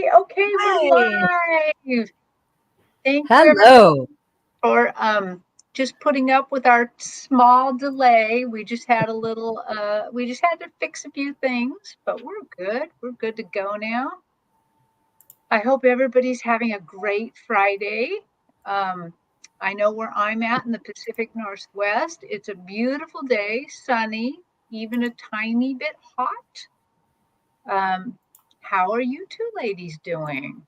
Okay, we're Hi. live. Thank you, everybody, Hello. for just putting up with our small delay. We just had we just had to fix a few things, but we're good. We're good to go now. I hope everybody's having a great Friday. Um, I know where I'm at in the Pacific Northwest. It's a beautiful day, sunny, even a tiny bit hot. Um, how are you two ladies doing?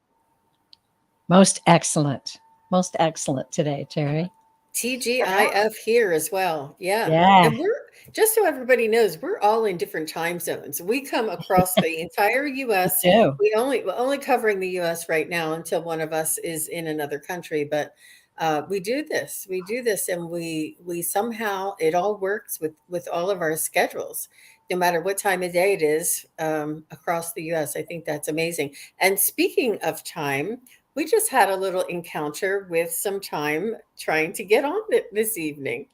Most excellent. Most excellent today, Terry. TGIF here as well. Yeah. Yeah, And we're just so everybody knows, we're all in different time zones. We come across the entire me US. too. We're only covering the US right now until one of us is in another country, but we do this. We do this and we somehow it all works with all of our schedules, no matter what time of day it is across the US. I think that's amazing. And speaking of time, we just had a little encounter with some time trying to get on this evening.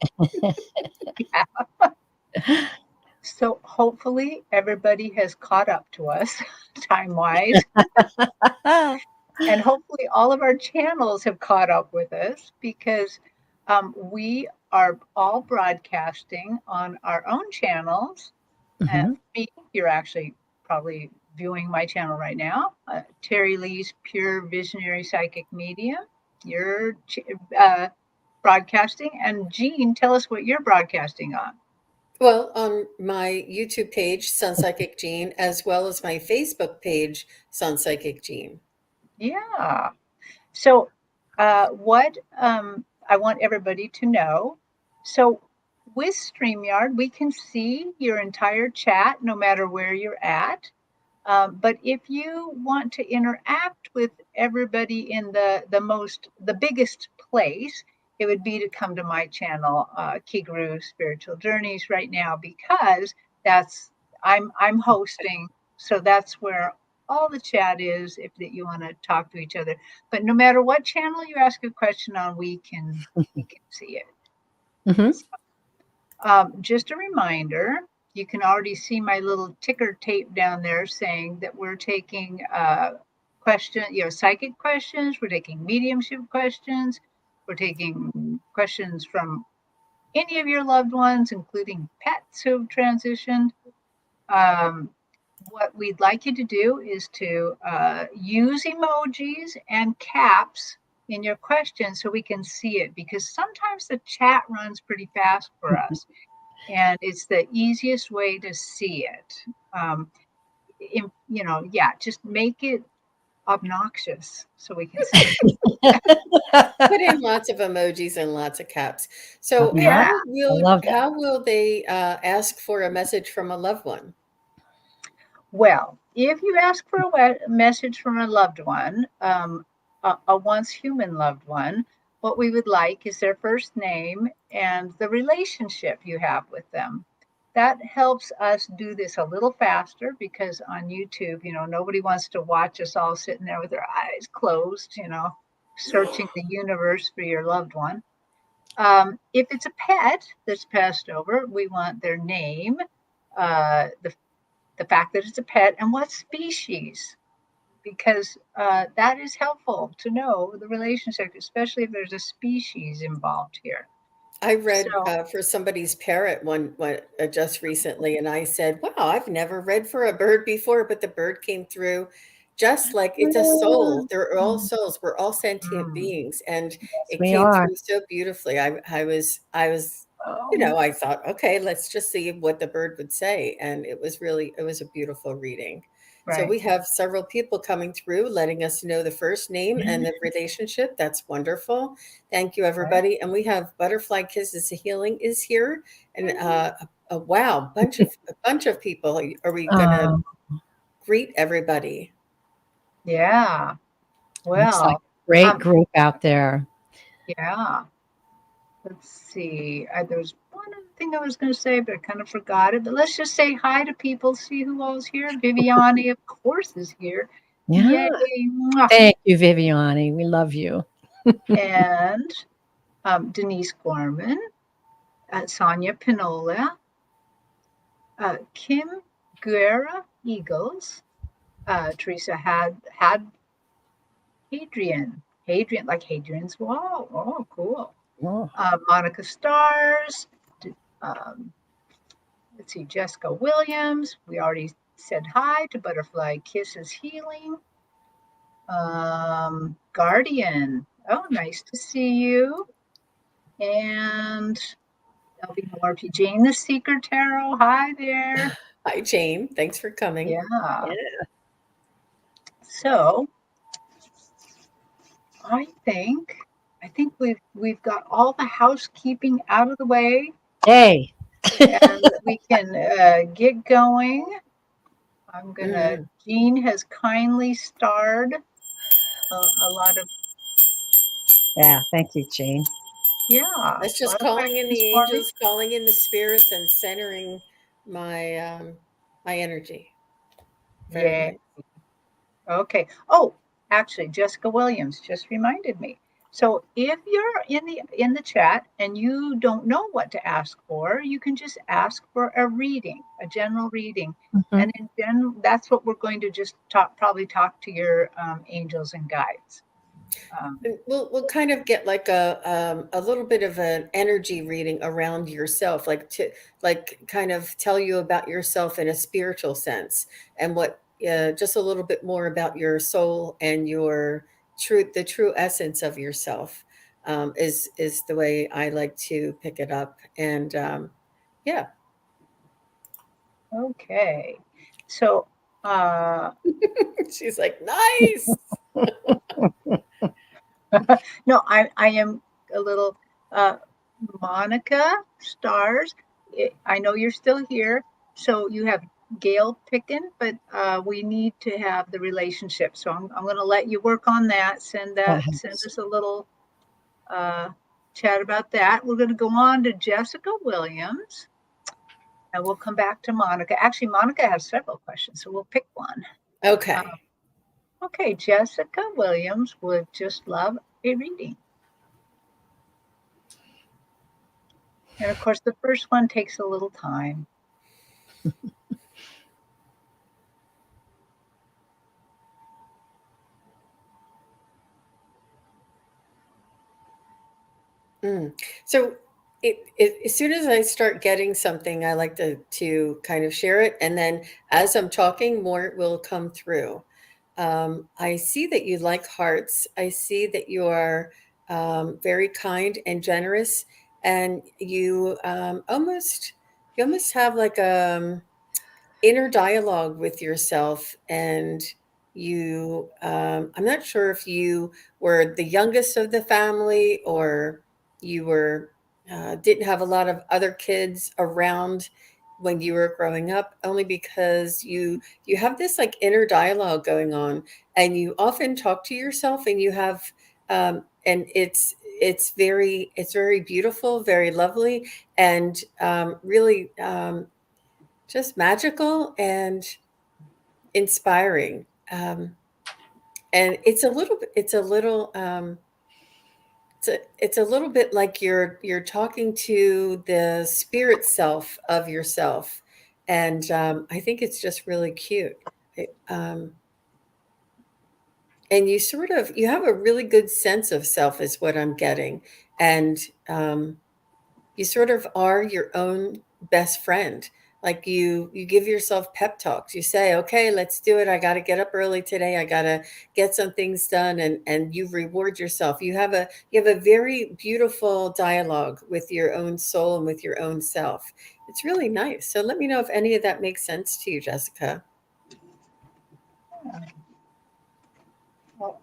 So hopefully everybody has caught up to us time-wise, and hopefully all of our channels have caught up with us because we are all broadcasting on our own channels. Mhm. For me, you're actually probably viewing my channel right now, Terry Lee's Pure Visionary Psychic Medium. You're broadcasting, and Jean, tell us what you're broadcasting on. Well, on my YouTube page, Sun Psychic Gene, as well as my Facebook page, Sun Psychic Gene. Yeah. So, what I want everybody to know, so with StreamYard, we can see your entire chat no matter where you're at. But if you want to interact with everybody in the biggest place, it would be to come to my channel, Kigaru Spiritual Journeys, right now, because that's I'm hosting, so that's where all the chat is if that you want to talk to each other. But no matter what channel you ask a question on, we can see it. Mhm. Just a reminder, you can already see my little ticker tape down there saying that we're taking psychic questions, we're taking mediumship questions, we're taking questions from any of your loved ones, including pets who've transitioned. Um, what we'd like you to do is to use emojis and caps in your questions so we can see it, because sometimes the chat runs pretty fast for us and it's the easiest way to see it. Yeah, just make it obnoxious so we can see it. Put in lots of emojis and lots of caps. So Yeah. I love that. how will they ask for a message from a loved one? Well, if you ask for a message from a loved one, a once human loved one, what we would like is their first name and the relationship you have with them. That helps us do this a little faster because on YouTube, nobody wants to watch us all sitting there with our eyes closed, searching the universe for your loved one. If it's a pet that's passed over, we want their name, the fact that it's a pet, and what species, because that is helpful to know the relationship, especially if there's a species involved here. I read So, for somebody's parrot just recently, and I said, "Wow, I've never read for a bird before," but the bird came through just like it's a soul. They're all souls. We're all sentient mm, beings, and Yes, it we came are. through so beautifully. I was, um, I thought, okay, let's just see what the bird would say, and it was a beautiful reading. So right. we have several people coming through, letting us know the first name and the relationship. That's wonderful. Thank you, Right. everybody. And we have Butterfly Kisses Healing is here, and a wow a bunch of people. Are we gonna Um, greet everybody? Yeah. looks like Well, a great um, group out there. yeah. Let's see. There's one other thing I was going to say, but I kind of forgot it. But let's just say hi to people, see who all's here. Viviani, of course, is here. Yeah. Yay. Mwah. Thank you, Viviani. We love you. And Denise Gorman, Sonia Pinola, Kim Guerra Eagles, Teresa Hadrian, like Hadrian's Wall. Oh, cool. Oh, Monica Stars. Um, let's see, Jessica Williams. We already said hi to Butterfly Kisses Healing. Guardian. Oh, nice to see you. And there'll be more of you. Jane the Seeker Tarot. Hi there. Hi, Jane. Thanks for coming. Yeah. So I think we've got all the housekeeping out of the way, hey. and we can get going. I'm gonna. Jean has kindly starred a lot of Yeah, thank you, Jane. That's a just lot of calling in questions the for me. angels, calling in the spirits, and centering my my energy. Very Yeah. nice. Okay. Oh, actually, Jessica Williams just reminded me. So if you're in the chat and you don't know what to ask for, you can just ask for a reading, a general reading. Mhm. And in general, that's what we're going to just probably talk to your angels and guides. We'll kind of get like a little bit of an energy reading around yourself, like to like kind of tell you about yourself in a spiritual sense, and what just a little bit more about your soul and your the true essence of yourself, is the way I like to pick it up. And yeah, Okay. So she's like, nice. no, I am a little uh, Monica Stars. I know you're still here, so you have Gail picking, but we need to have the relationship. So I'm going to let you work on that. Send us a little uh, chat about that. We're going to go on to Jessica Williams, and we'll come back to Monica. Actually, Monica has several questions, so we'll pick one. Okay. Okay, Jessica Williams would just love a reading. And of course, the first one takes a little time. So as soon as I start getting something, I like to kind of share it. And then as I'm talking, more will come through. I see that you like hearts. I see that you are very kind and generous. And you almost have like inner dialogue with yourself. And you I'm not sure if you were the youngest of the family, or you were didn't have a lot of other kids around when you were growing up, only because you have this like inner dialogue going on, and you often talk to yourself, and you have and it's very beautiful, very lovely, and really just magical and inspiring. And it's a little bit like you're talking to the spirit self of yourself. And I think it's just really cute. Um, and you have a really good sense of self, is what I'm getting. And you sort of are your own best friend. Like you give yourself pep talks. You say, okay, let's do it. I got to get up early today. I got to get some things done. And you reward yourself. You have a very beautiful dialogue with your own soul and with your own self. It's really nice. So let me know if any of that makes sense to you, Jessica. Well,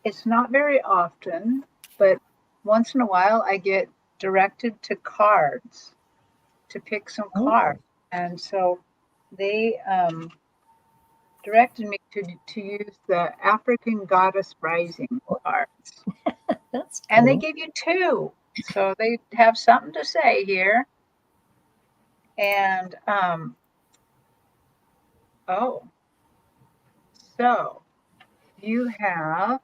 it's not very often, but once in a while I get directed to cards to pick some cards. And so they directed me to use the African Goddess Rising cards. That's cool. And they give you two. So they have something to say here. And so you have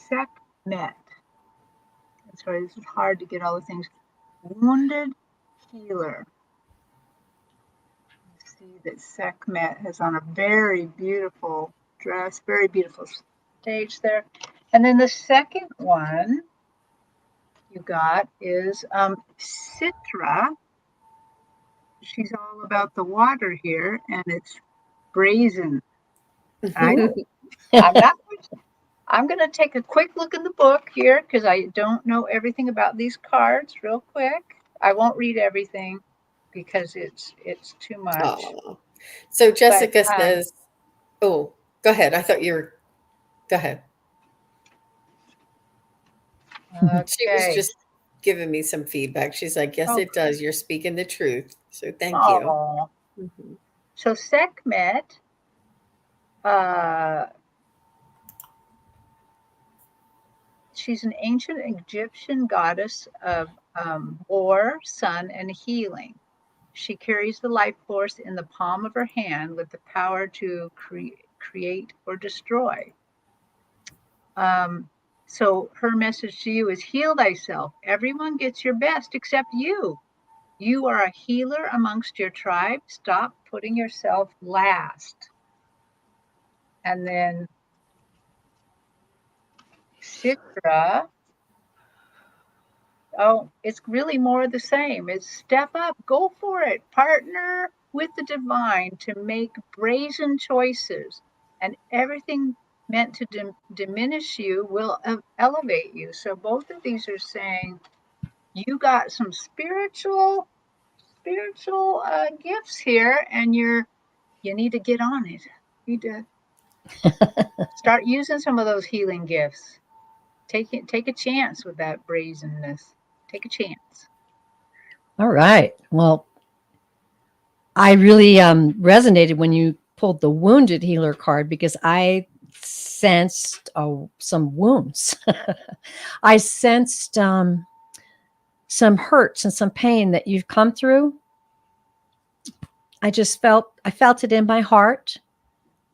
Sekhmet. Sorry, this is hard to get all the things. Wounded healer. Let's see that Sekhmet has on a very beautiful dress, very beautiful stage there. And then the second one you got is Citra. She's all about the water here, and it's brazen. I don't, I'm not. I'm going to take a quick look in the book here because I don't know everything about these cards. Real quick, I won't read everything because it's too much. Oh. So But Jessica says, "Oh, go ahead. I thought you were. Go ahead." She was okay. just giving me some feedback. She's like, "Yes, Oh, it does. You're speaking the truth." So thank you. oh. Mhm. So Sekhmet, uh, she's an ancient Egyptian goddess of war, sun, and healing. She carries the life force in the palm of her hand with the power to create or destroy. Um, so her message to you is heal thyself. Everyone gets your best except you. You are a healer amongst your tribe. Stop putting yourself last. And then Citra, oh, it's really more of the same. It's step up, go for it, partner with the divine to make brazen choices, and everything meant to diminish you will elevate you. So both of these are saying you got some spiritual gifts here, and you need to get on it. You need to start using some of those healing gifts. Take a chance with that brazenness. Take a chance. All right. Well, I really resonated when you pulled the wounded healer card because I sensed some wounds. I sensed some hurts and some pain that you've come through. I felt it in my heart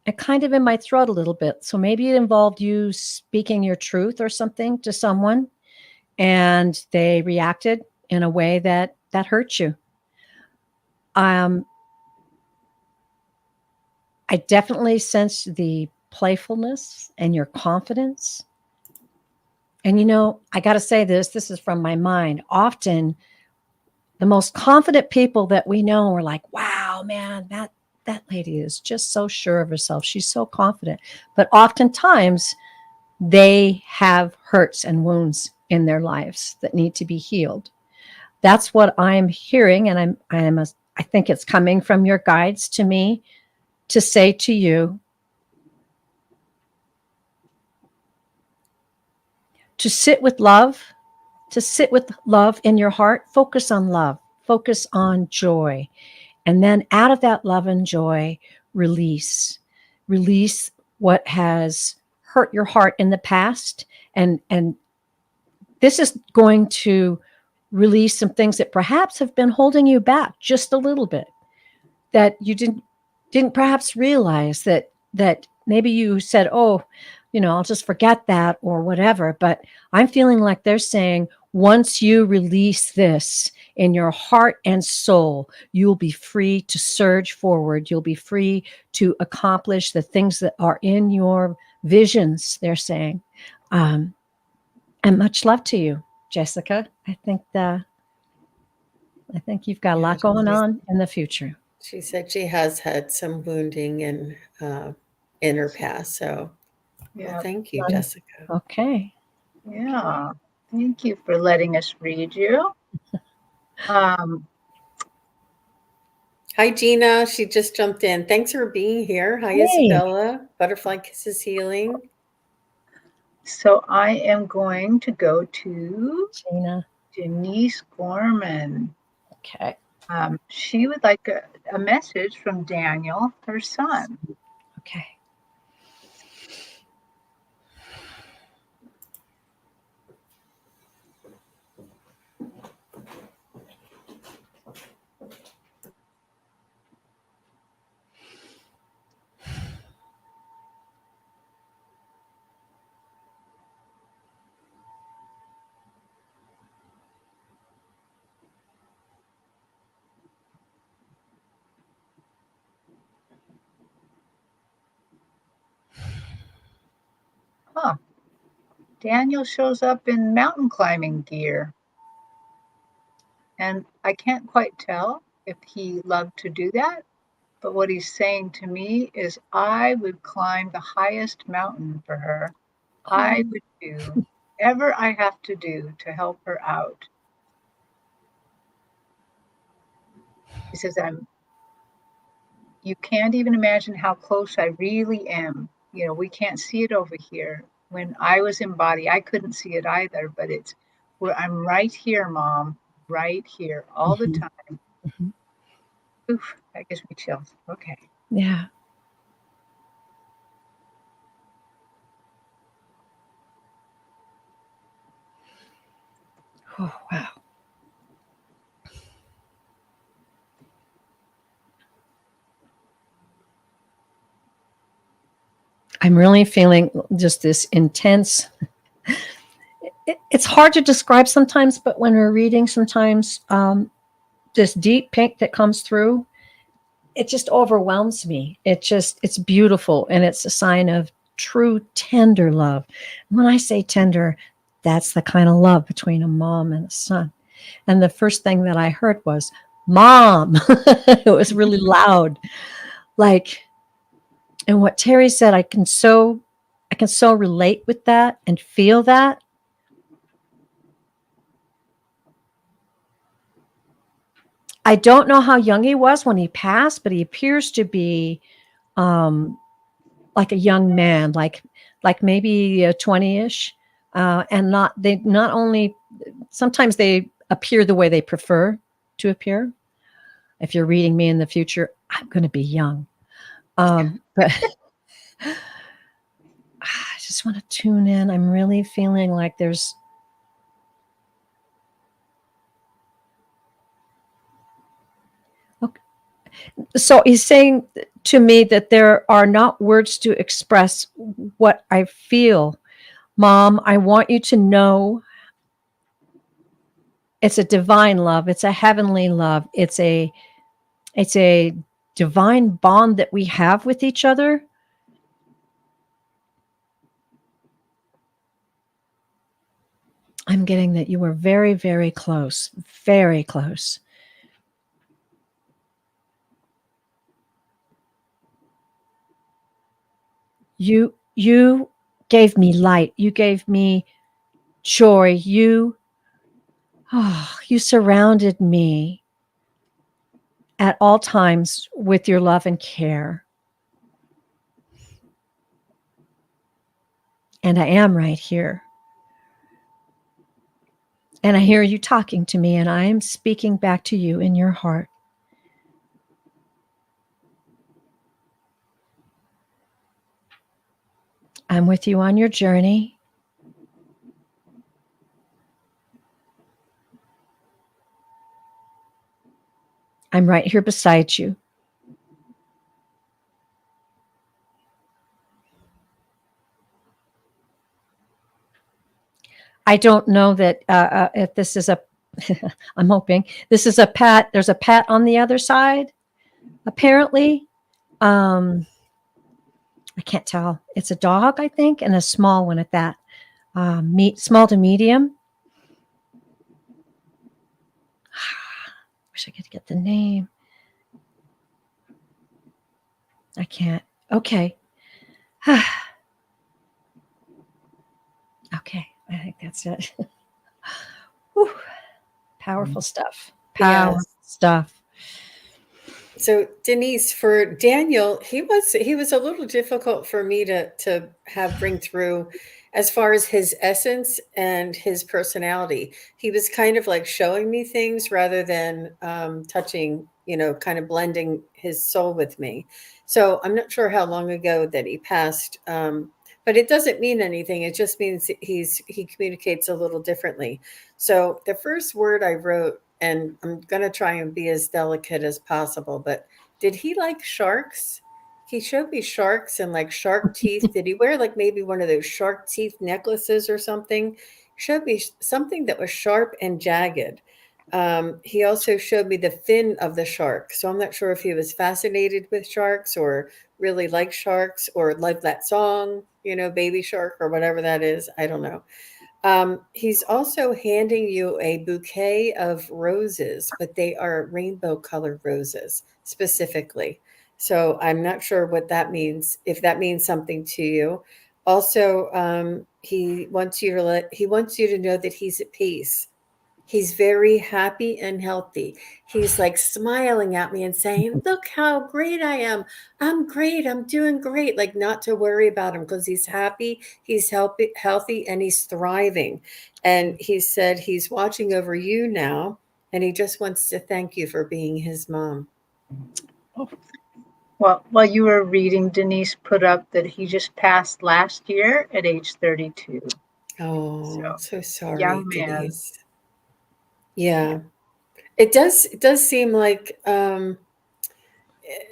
and kind of in my throat a little bit. So maybe it involved you speaking your truth or something to someone and they reacted in a way that hurt you. Um, I definitely sense the playfulness and your confidence. And I got to say this is from my mind. Often the most confident people that we know are like, wow, man, that lady is just so sure of herself. She's so confident. But oftentimes they have hurts and wounds in their lives that need to be healed. That's what I'm hearing, and I think it's coming from your guides to me to say to you to sit with love, to sit with love in your heart. Focus on love, focus on joy, and then out of that love and joy, release what has hurt your heart in the past, and this is going to release some things that perhaps have been holding you back just a little bit, that you didn't perhaps realize that maybe you said, oh, I'll just forget that or whatever. But I'm feeling like they're saying once you release this in your heart and soul, you'll be free to surge forward. You'll be free to accomplish the things that are in your visions, they're saying. And much love to you, Jessica. I think you've got a Yeah, lot going on in the future. she said she has had some wounding in her past. So, well, Yeah. thank you, Jessica. Okay. Yeah. Thank you for letting us read you. Um, Hi, Gina. She just jumped in. Thanks for being here. Hi, Hey, Isabella. Butterfly Kisses Healing. so I am going to go to Gina. Denise Gorman. Okay. She would like a message from Daniel, her son. Okay. Daniel shows up in mountain climbing gear. And I can't quite tell if he loved to do that, but what he's saying to me is, I would climb the highest mountain for her. I would do whatever I have to do to help her out. He says, you can't even imagine how close I really am. You know, we can't see it over here. When I was in body, I couldn't see it either, but it's where I'm right here, Mom, right here all the Mhm. time. Mhm. Oof, that gives me chills. Okay. Yeah. Oh, wow. I'm really feeling just this intense. It's hard to describe sometimes, but when we're reading, sometimes this deep pink that comes through, it just overwhelms me. It's beautiful, and it's a sign of true tender love. When I say tender, that's the kind of love between a mom and a son. And the first thing that I heard was mom. It was really loud. Like, and what Terry said, I can so relate with that and feel that. I don't know how young he was when he passed, but he appears to be um, like a young man, like maybe 20-ish, and not only sometimes they appear the way they prefer to appear. If you're reading me in the future, I'm going to be young, but I just want to tune in. I'm really feeling like there's. Okay. So he's saying to me that there are not words to express what I feel. Mom, I want you to know it's a divine love. It's a heavenly love. It's a divine bond that we have with each other. I'm getting that you were very, very close, very close. You gave me light. You gave me joy. You surrounded me at all times with your love and care. And I am right here. And I hear you talking to me, and I am speaking back to you in your heart. I'm with you on your journey. I'm right here beside you. I don't know that if this is a, I'm hoping this is a pat. There's a pat on the other side, apparently. Um, I can't tell. It's a dog, I think, and a small one at that. Small to medium. Wish I could get the name. I can't. Okay. Okay. I think that's it. Whew. Powerful stuff. Powerful Yes. stuff. So Denise, for Daniel, he was a little difficult for me to have bring through as far as his essence and his personality. He was kind of like showing me things rather than touching, kind of blending his soul with me. So I'm not sure how long ago that he passed, but it doesn't mean anything. It just means he communicates a little differently. So the first word I wrote, and I'm going to try and be as delicate as possible, but did he like sharks? He showed me sharks and like shark teeth. Did he wear like maybe one of those shark teeth necklaces or something? He showed me something that was sharp and jagged. He also showed me the fin of the shark. So I'm not sure if he was fascinated with sharks or really like sharks or like that song, Baby Shark or whatever that is. I don't know. He's also handing you a bouquet of roses, but they are rainbow colored roses specifically. So I'm not sure what that means, if that means something to you. Also, he wants you to know that he's at peace. He's very happy and healthy. He's like smiling at me and saying, "Look how great I am. I'm great. I'm doing great." Like not to worry about him because he's happy, he's healthy, and he's thriving. And he said he's watching over you now, and he just wants to thank you for being his mom. Well, while you were reading, Denise put up that he just passed last year at age 32. Oh, So, so sorry, young man. Denise. Yeah. It does seem like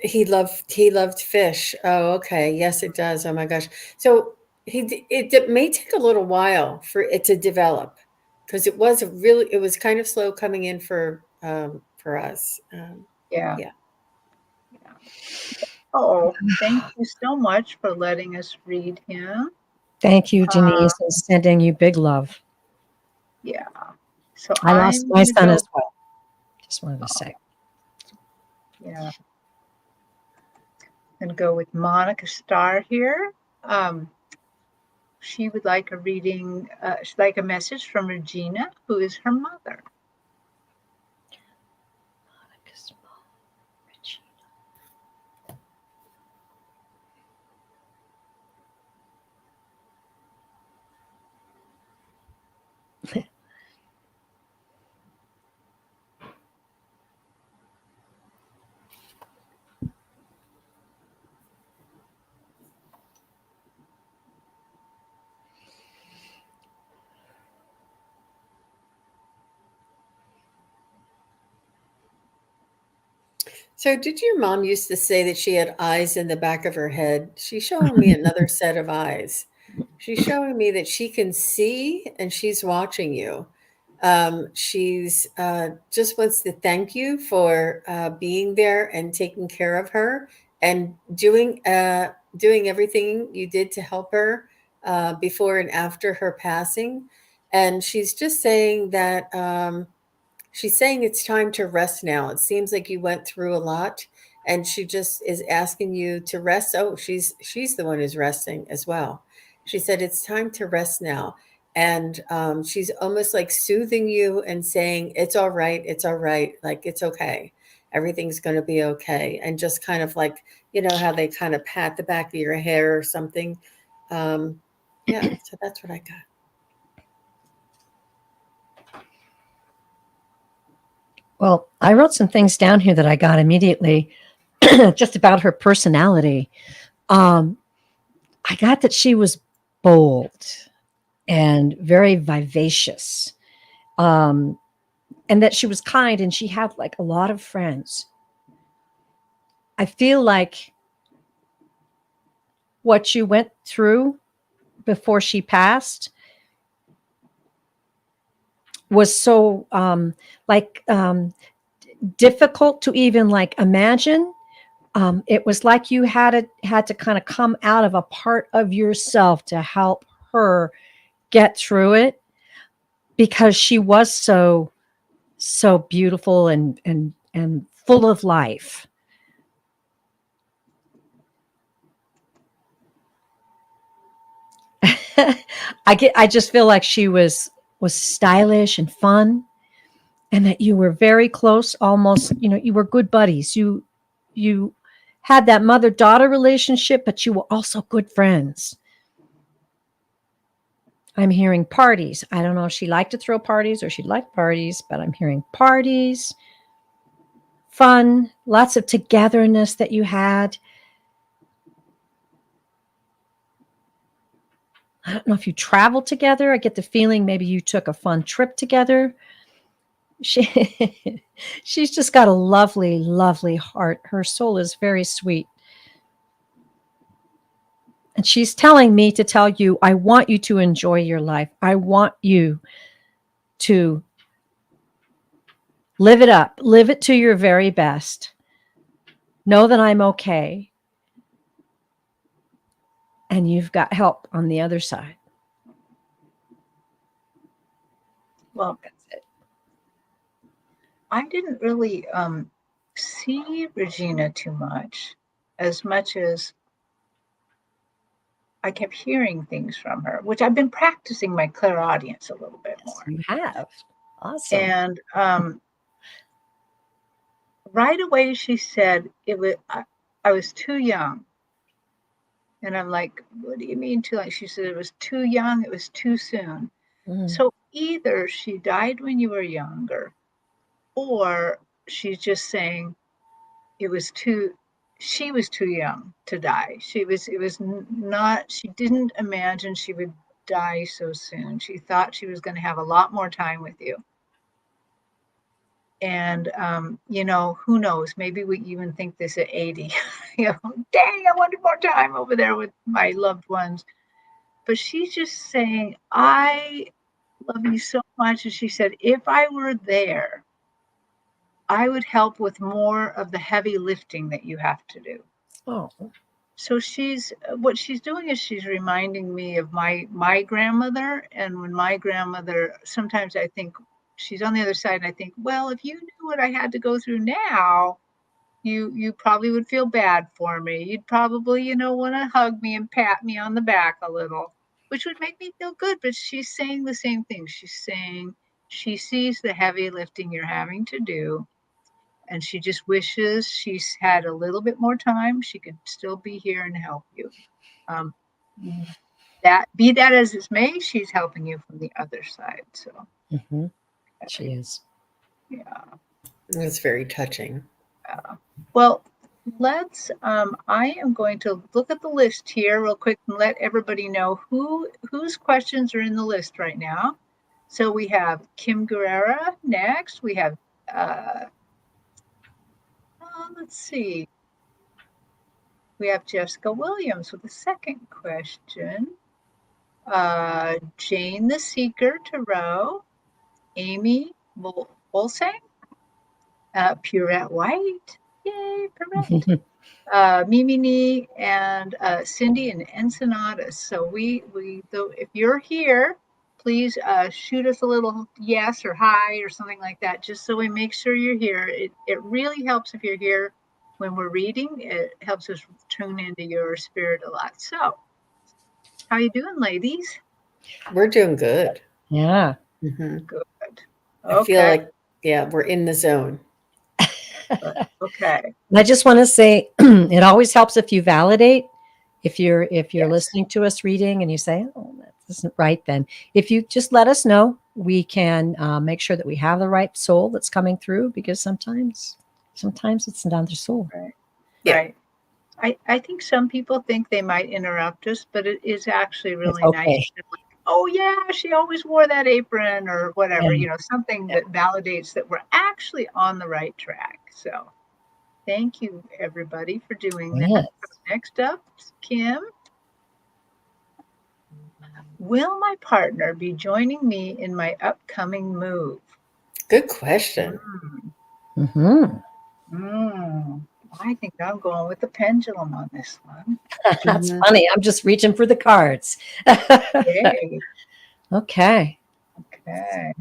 he loved fish. Oh, okay. Yes, it does. Oh my gosh. So it may take a little while for it to develop because it was kind of slow coming in for us. Yeah. Yeah. Yeah. Oh, thank you so much for letting us read him. Thank you, Uh, Denise, and sending you big love. yeah. So I lost I'm my going to son as go. well. Just wanted to Oh, say. yeah. And go with Monica Starr here. Um, she would like a reading, she'd like a message from Regina, who is her mother. So did your mom used to say that she had eyes in the back of her head? She's showing me another set of eyes. She's showing me that she can see and she's watching you. She's just wants to thank you for being there and taking care of her and doing everything you did to help her before and after her passing. And she's just saying that she's saying it's time to rest now. It seems like you went through a lot, and she just is asking you to rest. Oh, she's the one who's resting as well. She said it's time to rest now, and she's almost like soothing you and saying it's all right, like it's okay, everything's going to be okay, and just kind of like how they kind of pat the back of your hair or something. Um, yeah, so that's what I got. Well, I wrote some things down here that I got immediately just about her personality. Um, I got that she was bold and very vivacious, um, and that she was kind and she had like a lot of friends. I feel like what you went through before she passed was so difficult to even like imagine. It was like you had to kind of come out of a part of yourself to help her get through it because she was so beautiful and full of life. I just feel like she was stylish and fun, and that you were very close, almost, you were good buddies. You had that mother-daughter relationship, but you were also good friends. I'm hearing parties. I don't know if she liked to throw parties or she liked parties, but I'm hearing parties, fun, lots of togetherness that you had. I don't know if you traveled together. I get the feeling maybe you took a fun trip together. She she's just got a lovely, lovely heart. Her soul is very sweet. And she's telling me to tell you, I want you to enjoy your life. I want you to live it up, live it to your very best. Know that I'm okay. and you've got help on the other side. Well, That's it. I didn't really see Regina too much as I kept hearing things from her, which I've been practicing my clairaudience a little bit Yes, more. you have. Awesome. And right away she said I was too young. And I'm like, what do you mean too young? She said it was too young, it was too soon. Mm. So either she died when you were younger, or she's just saying it was too she was too young to die. It was not, she didn't imagine she would die so soon. She thought she was going to have a lot more time with you. And you know, who knows, maybe we even think this at 80. You know, dang, I wanted more time over there with my loved ones. But she's just saying, I love you so much. And she said, if I were there, I would help with more of the heavy lifting that you have to do. Oh, So what she's doing is she's reminding me of my grandmother. And when my grandmother, sometimes I think she's on the other side, and I think, well, if you knew what I had to go through now, you probably would feel bad for me. You'd probably, you know, want to hug me and pat me on the back a little, which would make me feel good. But she's saying the same thing. She's saying she sees the heavy lifting you're having to do, and she just wishes she's had a little bit more time. She could still be here and help you. Um, that be that as it may, she's helping you from the other side. So mhm. She is. yeah. It's very touching. Well, let's. I am going to look at the list here real quick and let everybody know whose questions are in the list right now. So we have Kim Guerrera next. We have. Let's see. We have Jessica Williams with the second question. Jane the Seeker Tarot. Amy Wolsang. Purette White. Yay, Purette. Mimini and Cindy and Ensenadas. So though if you're here, please shoot us a little yes or hi or something like that, just so we make sure you're here. It really helps if you're here when we're reading. It helps us tune into your spirit a lot. So, how you doing, ladies? We're doing good. Yeah. Mhm. Good. I feel Okay. like, yeah, we're in the zone. Okay. I just want to say it always helps if you validate. If you're Yes. listening to us reading and you say, "Oh, that isn't right," then if you just let us know, we can make sure that we have the right soul that's coming through. Because sometimes it's another soul. Right. Yeah. Right. I think some people think they might interrupt us, but it is actually It's really nice. okay. Oh yeah, she always wore that apron or whatever, Yeah. you know, something Yeah. that validates that we're actually on the right track. So thank you everybody for doing that. Yes. Next up, Kim. Will my partner be joining me in my upcoming move? Good question. Mm-hmm. I think I'm going with the pendulum on this one. That's Mhm. funny. I'm just reaching for the cards. Yay. Okay. Okay.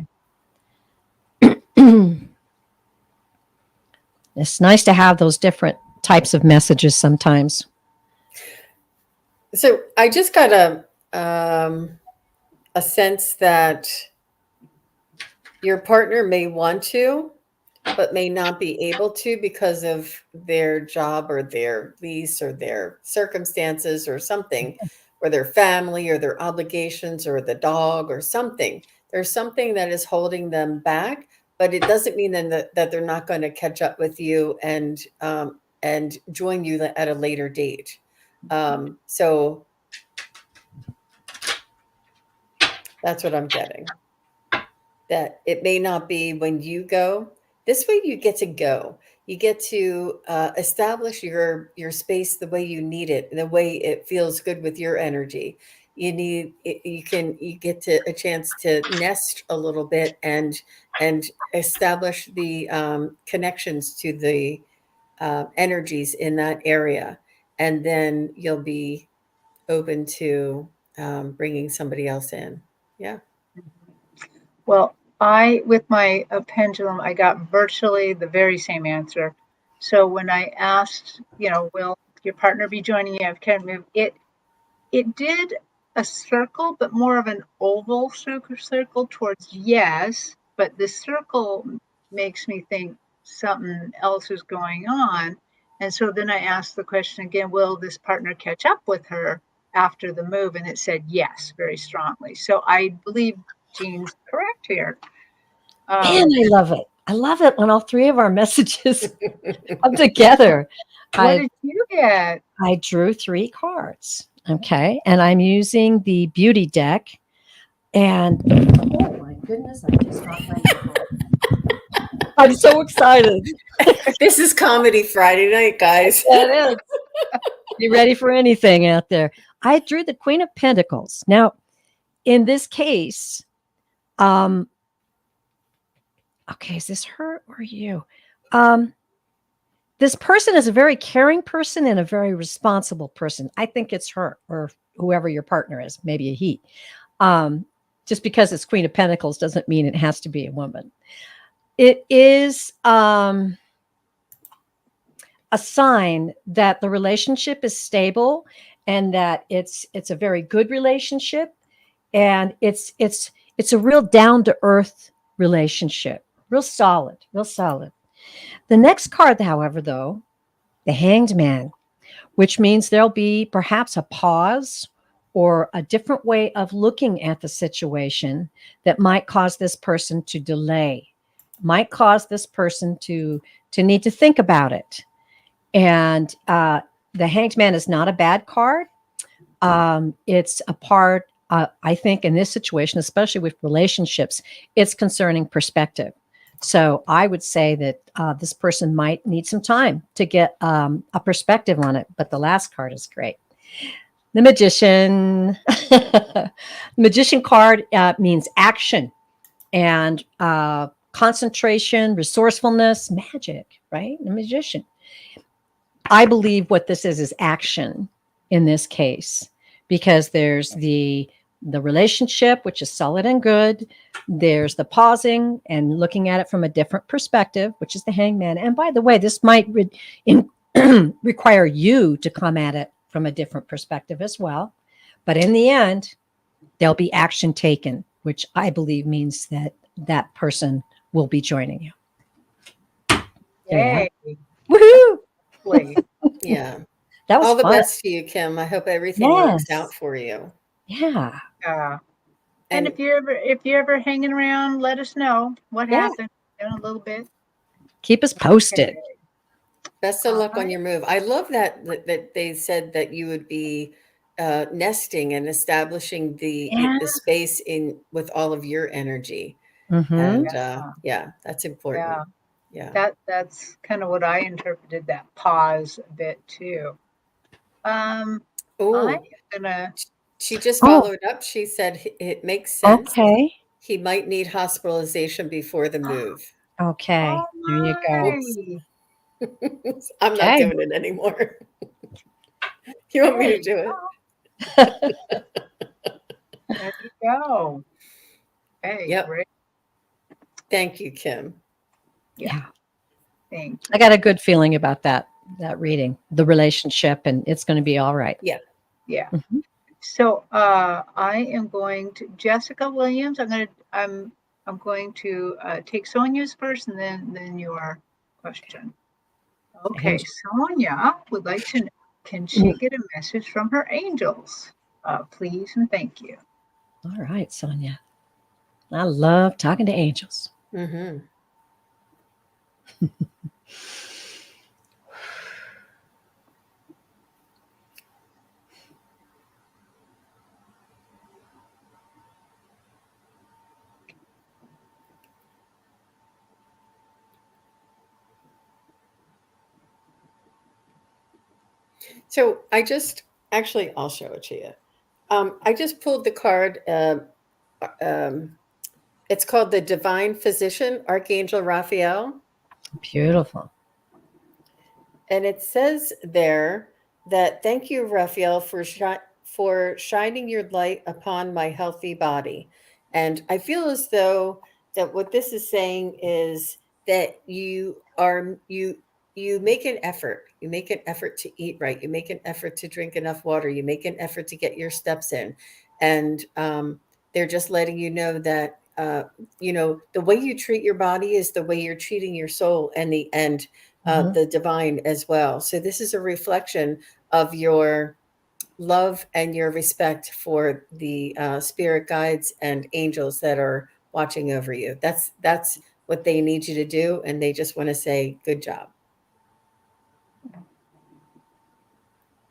It's nice to have those different types of messages sometimes. So I just got a sense that your partner may want to, but may not be able to because of their job or their lease or their circumstances or something, or their family or their obligations or the dog or something. There's something that is holding them back, but it doesn't mean then that they're not going to catch up with you and join you at a later date. So that's what I'm getting. That it may not be when you go. This way, you get to go. You get to establish your space the way you need it, the way it feels good with your energy. You get to a chance to nest a little bit and establish the connections to the energies in that area, and then you'll be open to bringing somebody else in. Yeah. Well, with my pendulum, I got virtually the very same answer. So when I asked, will your partner be joining you? I've kind of moved it did a circle, but more of an oval circle towards yes. But the circle makes me think something else is going on. And so then I asked the question again, will this partner catch up with her after the move? And it said yes, very strongly. So I believe Jean's correct here. Man, I love it. I love it when all three of our messages come together. What did you get? I drew 3 cards. Okay. And I'm using the beauty deck. And oh my goodness, I just got my I'm so excited. This is Comedy Friday night, guys. It is. You ready for anything out there? I drew the Queen of Pentacles. Now, in this case, okay, is this her or you? This person is a very caring person and a very responsible person. I think it's her or whoever your partner is, maybe a he. Just because it's Queen of Pentacles doesn't mean it has to be a woman. It is a sign that the relationship is stable and that it's a very good relationship, and it's a real down-to-earth relationship, real solid. The next card, however, though, the Hanged Man, which means there'll be perhaps a pause or a different way of looking at the situation that might cause this person to delay, might cause this person to need to think about it. And the Hanged Man is not a bad card. It's a part, I think, in this situation, especially with relationships, it's concerning perspective. So I would say that this person might need some time to get a perspective on it. But the last card is great. The Magician. The Magician card means action and concentration, resourcefulness, magic, right? The Magician. I believe what this is action in this case, because there's the relationship, which is solid and good. There's the pausing and looking at it from a different perspective, which is the Hangman. And by the way, this might require you to come at it from a different perspective as well. But in the end, there'll be action taken, which I believe means that that person will be joining you. Yay. Woohoo! Yeah. That was all the fun. best to you, Kim. I hope everything works out for you. Yeah. And if you're ever hanging around, let us know what happened in a little bit. Keep us posted. Okay. Best of luck on your move. I love that they said that you would be nesting and establishing the space in with all of your energy. And that's important. Yeah. That's kind of what I interpreted, that pause a bit too. She just followed up. She said it makes sense. Okay. He might need hospitalization before the move. Okay. There you go. I'm not doing it anymore. You want me to do it? There you go. Hey, great. Thank you, Kim. Yeah. Thank you. I got a good feeling about that reading, the relationship, and it's going to be all right. Yeah. Mm-hmm. So I am going to Jessica Williams. I'm going to take Sonia's first, and then your question. Okay, Sonia would like to know, can she get a message from her angels? Please and thank you. All right, Sonia. I love talking to angels. Mm-hmm. So I'll show it to you. I just pulled the card. It's called the Divine Physician, Archangel Raphael. Beautiful. And it says there that thank you, Raphael, for shining your light upon my healthy body. And I feel as though that what this is saying is that you make an effort. You make an effort to eat right. You make an effort to drink enough water. You make an effort to get your steps in. And they're just letting you know that the way you treat your body is the way you're treating your soul and the divine as well. So this is a reflection of your love and your respect for the spirit guides and angels that are watching over you. That's what they need you to do, and they just want to say good job.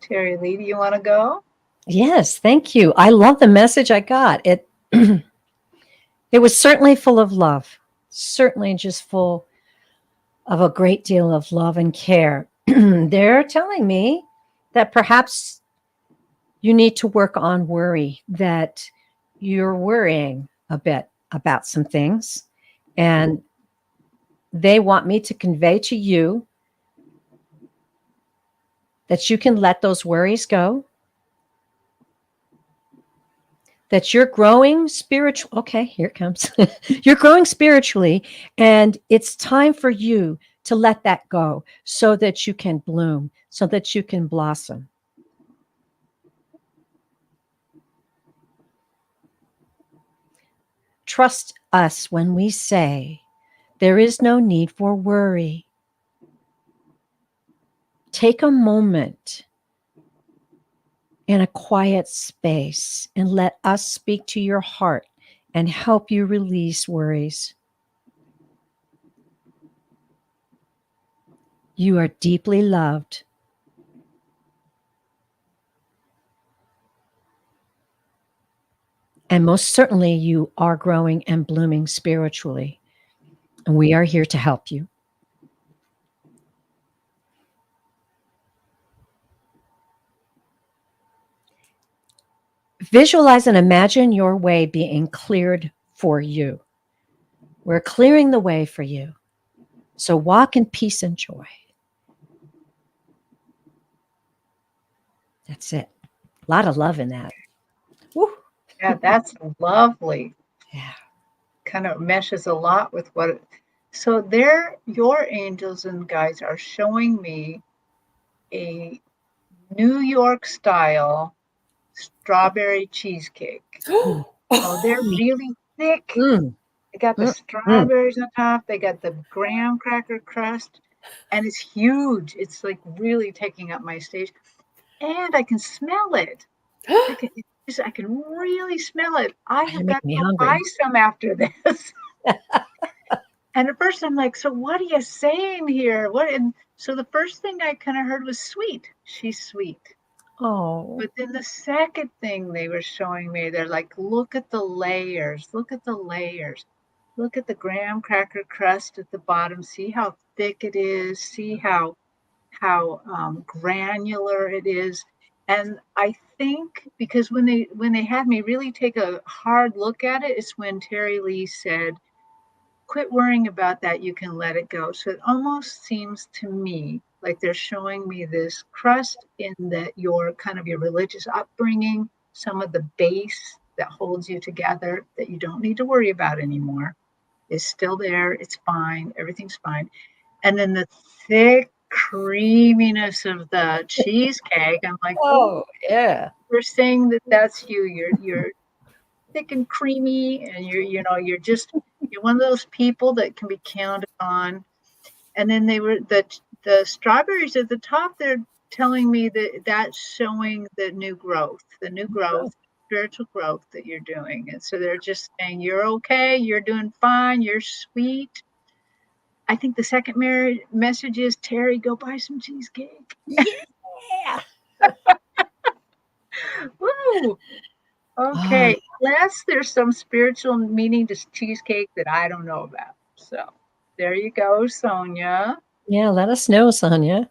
Terry Lee, do you want to go? Yes, thank you. I love the message I got. It it was certainly full of love, certainly just full of a great deal of love and care. They're telling me that perhaps you need to work on worry, that you're worrying a bit about some things. And they want me to convey to you that you can let those worries go, that you're growing spiritual. Okay, here it comes. You're growing spiritually, and it's time for you to let that go so that you can bloom, so that you can blossom. Trust us when we say there is no need for worry. Take a moment in a quiet space and let us speak to your heart and help you release worries. You are deeply loved. And most certainly, you are growing and blooming spiritually. And we are here to help you. Visualize and imagine your way being cleared for you. We're clearing the way for you. So walk in peace and joy. That's it. A lot of love in that. Woo. Yeah, that's lovely. Yeah. Kind of meshes a lot with what. So your angels and guides are showing me a New York style strawberry cheesecake. Mm. Oh, they're really thick. Mm. They got the Mm. strawberries on top. They got the graham cracker crust, and it's huge. It's like really taking up my stage, and I can smell it. I can really smell it. I You have got make to me go buy hungry. some after this. And at first I'm like, so what are you saying here? What? And so the first thing I kind of heard was sweet. She's sweet. Oh. But then the second thing they were showing me, they're like, look at the layers. Look at the layers. Look at the graham cracker crust at the bottom. See how thick it is. See how granular it is. And I think because when they had me really take a hard look at it, it's when Terry Lee said, quit worrying about that, you can let it go. So it almost seems to me like they're showing me this crust in that your kind of your religious upbringing, some of the base that holds you together that you don't need to worry about anymore is still there. It's fine. Everything's fine. And then the thick creaminess of the cheesecake. I'm like, oh, Oh, yeah. we're saying that that's you. You're thick and creamy, and you're one of those people that can be counted on. And then they were the strawberries at the top. They're telling me that that's showing the new growth, spiritual growth that you're doing. And so they're just saying you're okay, you're doing fine, you're sweet. I think the second message is Terry, go buy some cheesecake. Yeah. Woo! Ah, Okay, unless there's some spiritual meaning to cheesecake that I don't know about. So there you go, Sonia. yeah, let us know, Sonia.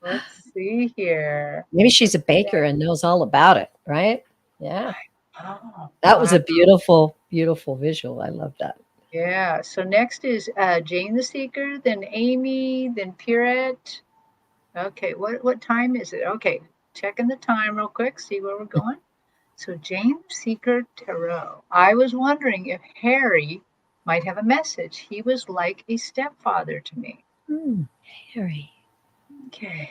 Let's see here. Maybe she's a baker and knows all about it, right? Yeah. Oh, That was wow. a beautiful, beautiful visual. I love that. Yeah. So next is Jane the Seeker, then Amy, then Pierrette. Okay, what time is it? Okay. checking the time real quick, see where we're going. So James Seeker Tarot. I was wondering if Harry might have a message. He was like a stepfather to me. Harry. Okay.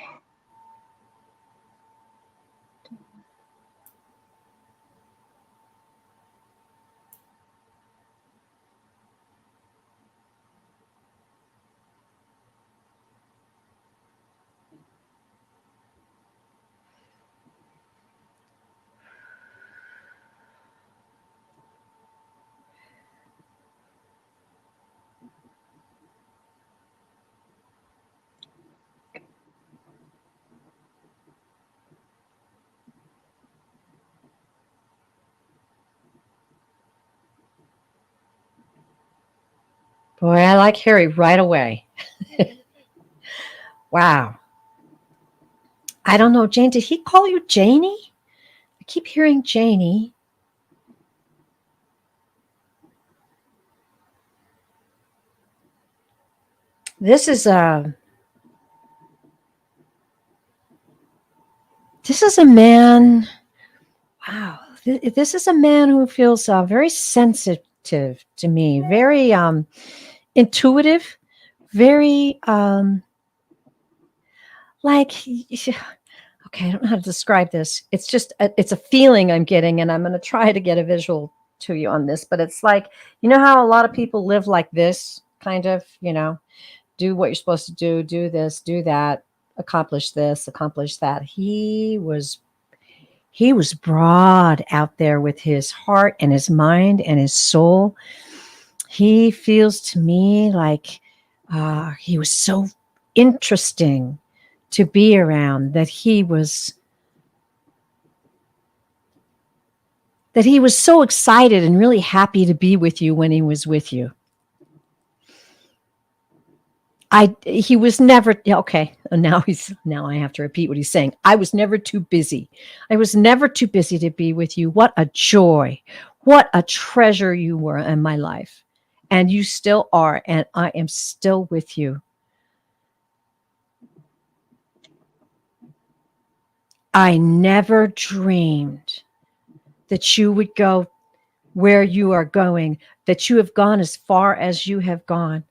Boy, I like Harry right away. Wow. I don't know, Jane, did he call you Janie? I keep hearing Janie. This is a man. Wow. This is a man who feels very sensitive to me, very intuitive, very like okay, I don't know how to describe this. It's just it's a feeling I'm getting, and I'm going to try to get a visual to you on this. But it's like, you know how a lot of people live like this, kind of, do what you're supposed to do this, do that, accomplish this, accomplish that. He was broad out there with his heart and his mind and his soul. He feels to me like he was so interesting to be around, that he was so excited and really happy to be with you when he was with you. He was never okay. Now I have to repeat what he's saying. I was never too busy. I was never too busy to be with you. What a joy. What a treasure you were in my life. And you still are, and I am still with you. I never dreamed that you would go where you are going, that you have gone as far as you have gone.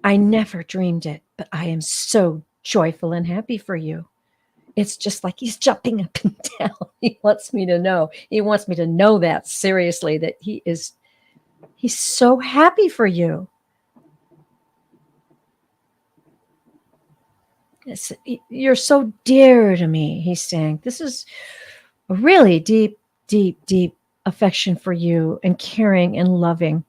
I never dreamed it, but I am so joyful and happy for you. It's just like he's jumping up and down. He wants me to know. He wants me to know that seriously, that he's so happy for you. You're so dear to me, he's saying. This is a really deep, deep, deep affection for you, and caring and loving.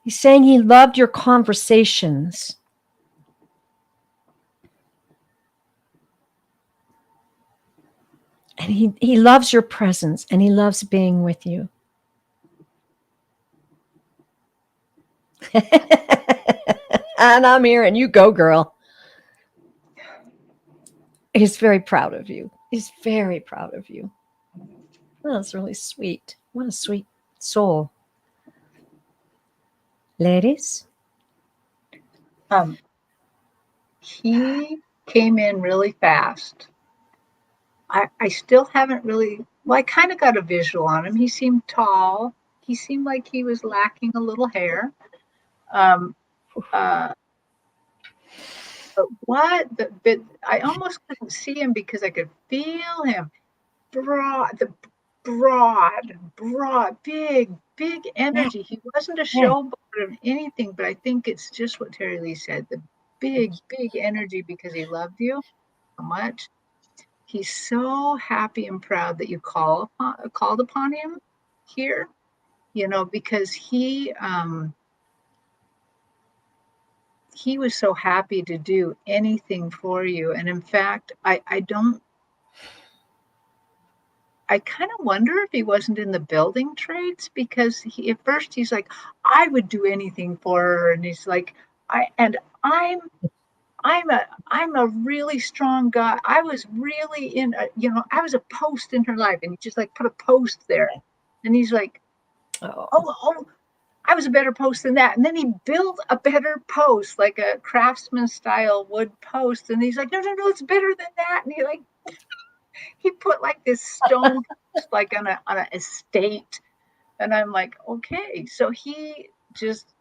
He's saying he loved your conversations. And he loves your presence, and he loves being with you. And I'm here, and you go, girl. He's very proud of you. He's very proud of you. Oh, that's really sweet. What a sweet soul. Ladies? He came in really fast. I still haven't really, well, I kind of got a visual on him. He seemed tall. He seemed like he was lacking a little hair. But I almost couldn't see him because I could feel him. Broad, big energy. He wasn't a showboat of anything, but I think it's just what Terri Lee said, the big energy, because he loved you so much. He's so happy and proud that you called upon him here, because he was so happy to do anything for you. And in fact, I kind of wonder if he wasn't in the building trades, because at first he's like, I would do anything for her. And he's like, I'm a really strong guy. I was really I was a post in her life. And he just like put a post there. And he's like, oh, I was a better post than that. And then he built a better post, like a craftsman style wood post. And he's like, no, no, no, it's better than that. And he put like this stone post, like on an estate. And I'm like, okay. So he just,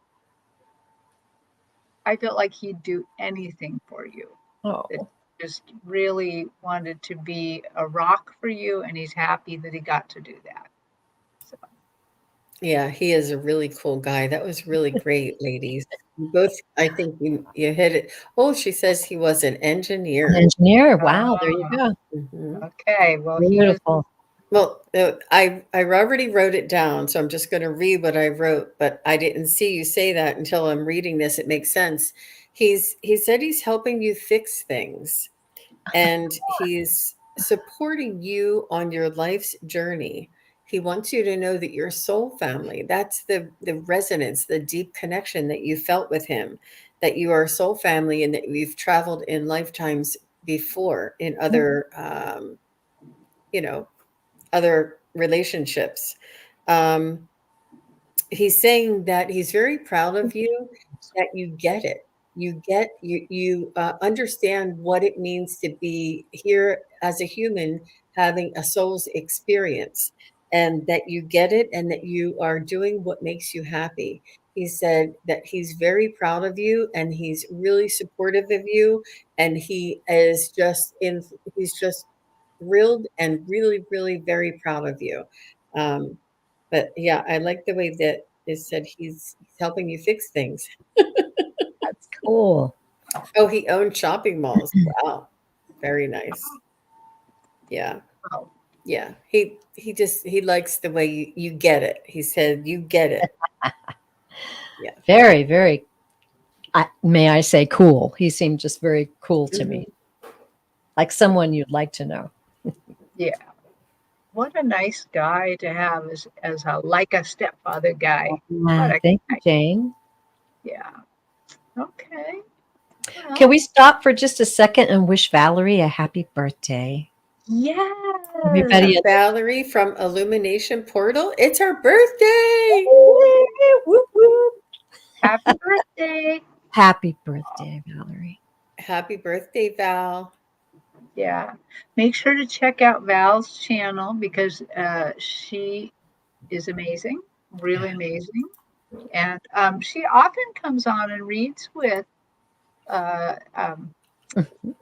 I felt like he'd do anything for you. Oh, Just really wanted to be a rock for you. And he's happy that he got to do that. So. Yeah, he is a really cool guy. That was really great, ladies. You both, I think you hit it. Oh, she says he was an an engineer. engineer. Wow, there you go. Mhm. Okay. Well, he was. Beautiful. Well, I already wrote it down, so I'm just going to read what I wrote, but I didn't see you say that until I'm reading this. It makes sense. He said he's helping you fix things, and he's supporting you on your life's journey. He wants you to know that you're soul family. That's the resonance, the deep connection that you felt with him, that you are soul family, and that we've traveled in lifetimes before in other, you know, other relationships. Um, he's saying that he's very proud of you, that you get it. You understand what it means to be here as a human having a soul's experience, and that you get it, and that you are doing what makes you happy. He said that he's very proud of you, and he's really supportive of you, and he's just thrilled and really, really very proud of you. Um, but yeah, I like the way that it said he's helping you fix things. That's cool. Oh, he owned shopping malls. Wow. Very nice. Yeah. Oh, Yeah. He likes the way you get it. He said, you get it. Yeah. Very, very, may I say, cool. He seemed just very cool to me, Mhm. like someone you'd like to know. yeah. What a nice guy to have as a like a stepfather guy. What a Thank you, guy. Jane. Yeah. Okay. Can Well, we stop for just a second and wish Valerie a happy birthday? yes. Everybody, Valerie from Illumination Portal. It's her birthday. whoop, whoop. Happy birthday. Happy birthday, Valerie. Happy birthday, Val. Yeah. Make sure to check out Val's channel because she is amazing, really amazing. And she often comes on and reads with uh, um,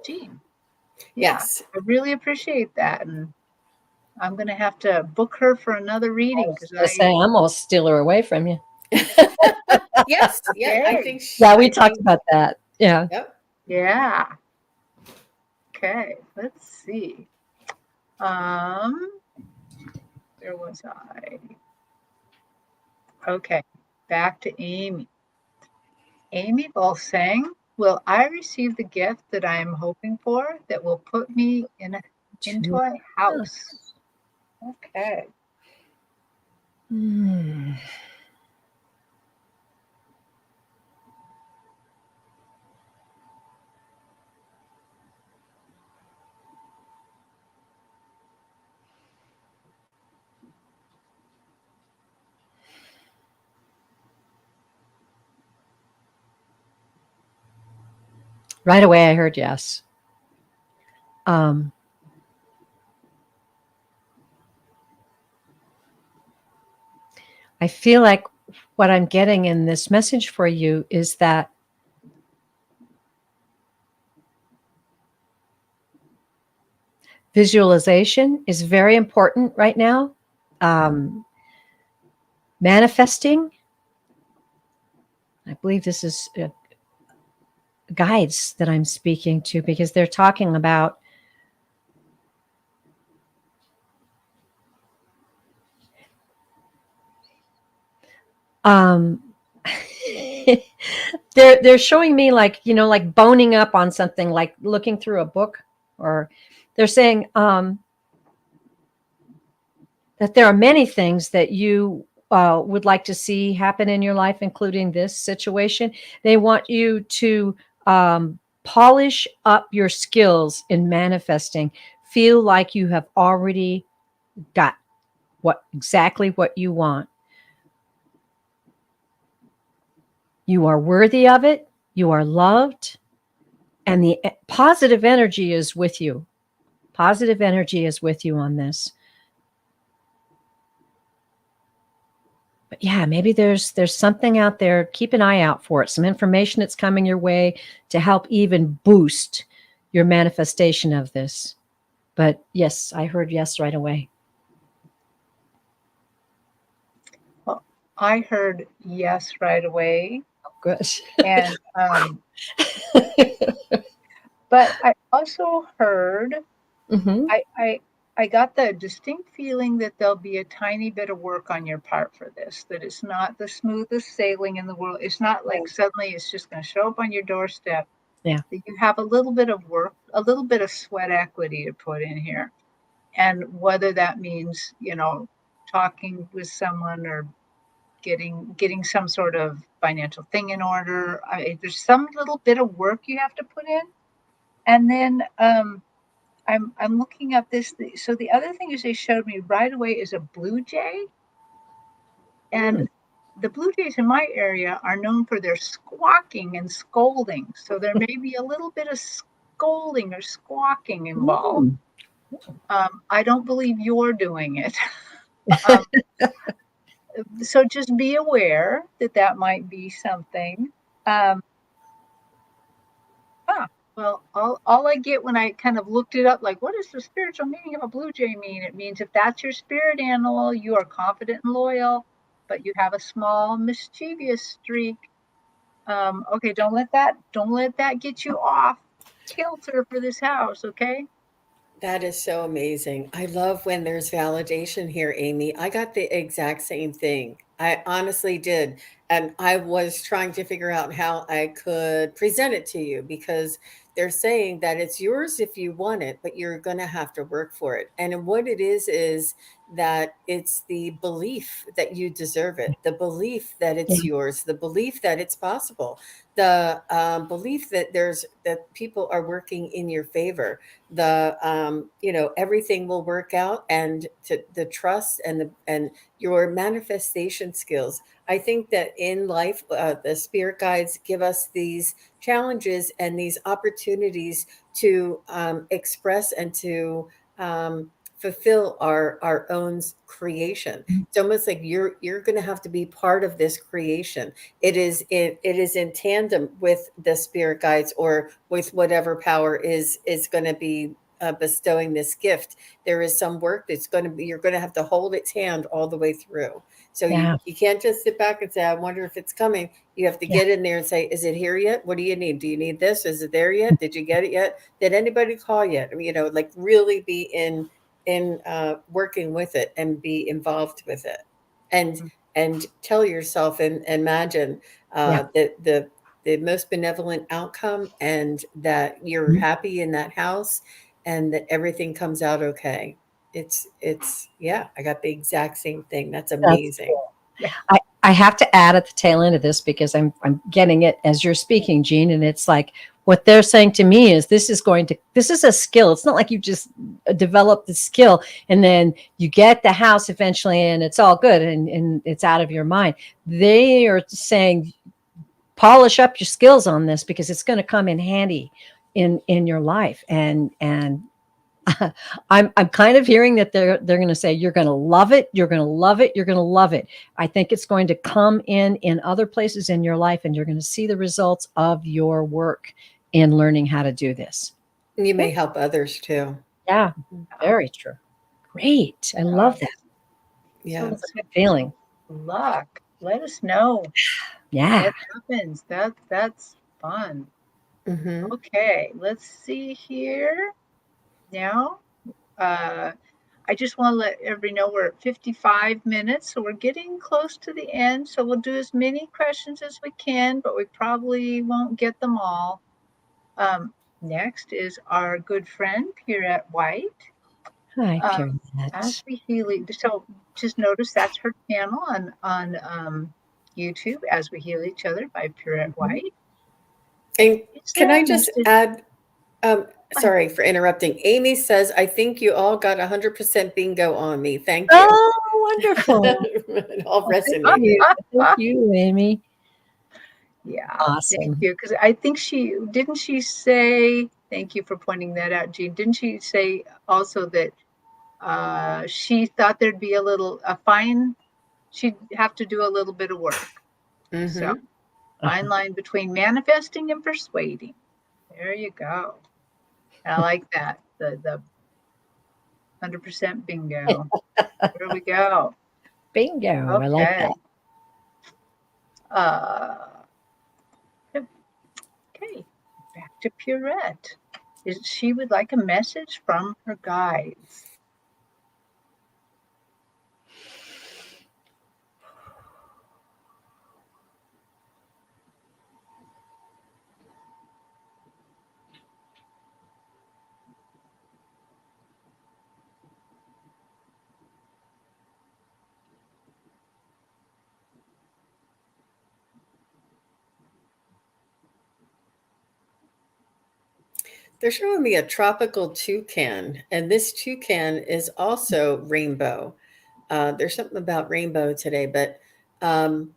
Jean. Yeah, Yes. I really appreciate that. And I'm going to have to book her for another I reading was because gonna say I'm gonna steal her away from you. Yes. Yeah. okay. Yeah, we I talked think, about that. Yeah. yep. Yeah. Okay. Let's see. Um, where was I? Okay. Back to Amy. Amy Balsang, will I receive the gift that I am hoping for that will put me into a house? Okay. Hmm. Right away, I heard yes. Um, I feel like what I'm getting in this message for you is that visualization is very important right now. Manifesting, I believe this is guides that I'm speaking to because they're talking about um, they're showing me like like boning up on something, like looking through a book, or they're saying that there are many things that you would like to see happen in your life, including this situation. They want you to polish up your skills in manifesting. Feel like you have already got exactly what you want. You are worthy of it. You are loved. And the positive energy is with you. Positive energy is with you on this. But yeah, maybe there's something out there. Keep an eye out for it. Some information that's coming your way to help even boost your manifestation of this. But yes, I heard yes right away. Well, I heard yes right away. Oh, good. And but I also heard Mm-hmm. I got the distinct feeling that there'll be a tiny bit of work on your part for this, that it's not the smoothest sailing in the world. It's not like suddenly it's just going to show up on your doorstep. Yeah. That you have a little bit of work, a little bit of sweat equity to put in here. And whether that means, talking with someone or getting some sort of financial thing in order. There's some little bit of work you have to put in. And then I'm looking up this. So the other thing is they showed me right away is a blue jay, and the blue jays in my area are known for their squawking and scolding. So there may be a little bit of scolding or squawking involved. I don't believe you're doing it. So just be aware that might be something. Well, all I get when I kind of looked it up, like, what does the spiritual meaning of a blue jay mean? It means if that's your spirit animal, you are confident and loyal, but you have a small mischievous streak. Okay, don't let that get you off kilter for this house, okay? That is so amazing. I love when there's validation here, Amy. I got the exact same thing. I honestly did. And I was trying to figure out how I could present it to you because they're saying that it's yours if you want it, but you're going to have to work for it. And what it is that it's the belief that you deserve it, the belief that it's yours, the belief that it's possible, the belief that that people are working in your favor, the everything will work out, and the trust and your manifestation skills. I think that in life, the spirit guides give us these challenges and these opportunities to express and to fulfill our own creation. It's almost like you're going to have to be part of this creation. It is in tandem with the spirit guides or with whatever power is going to be bestowing this gift. There is some work that's going to be, you're going to have to hold its hand all the way through. So you can't just sit back and say, I wonder if it's coming. You have to get in there and say, is it here yet? What do you need? Do you need this? Is it there yet? Did you get it yet? Did anybody call yet? Like really be in working with it and be involved with it, and tell yourself and imagine that the most benevolent outcome, and that you're happy in that house, and that everything comes out okay. It's yeah, I got the exact same thing. That's amazing. Cool. I have to add at the tail end of this because I'm getting it as you're speaking, Jean, and it's like what they're saying to me is this is a skill. It's not like you just develop the skill and then you get the house eventually and it's all good and it's out of your mind. They are saying polish up your skills on this because it's going to come in handy in your life. And I'm kind of hearing that they're going to say you're going to love it, you're going to love it, you're going to love it. I think it's going to come in other places in your life, and you're going to see the results of your work in learning how to do this. You may help others too. Yeah, very true. Great, I love that. Yeah, it's a good feeling. Luck. Let us know. Yeah, what happens. That's fun. Mm-hmm. Okay, let's see here. Now, I just want to let everybody know we're at 55 minutes, so we're getting close to the end. So we'll do as many questions as we can, but we probably won't get them all. Next is our good friend, Pierrette White. Hi, Pierrette. As we heal, so just notice that's her channel on YouTube, As We Heal Each Other by Pierrette White. And can I just add, sorry for interrupting. Amy says, I think you all got 100% bingo on me. Thank you. Oh, wonderful. It all resonated. Thank you, Amy. Yeah. Thank Awesome. you. Because I think didn't she say, thank you for pointing that out, Jean. Didn't she say also that she thought there'd be she'd have to do a little bit of work. So, Mm-hmm. fine line between manifesting and persuading. There you go. I like that. The 100% bingo. There we go. Bingo. I like Okay. that. Uh, okay. Back to Purette. She would like a message from her guides. They're showing me a tropical toucan, and this toucan is also rainbow. There's something about rainbow today, but and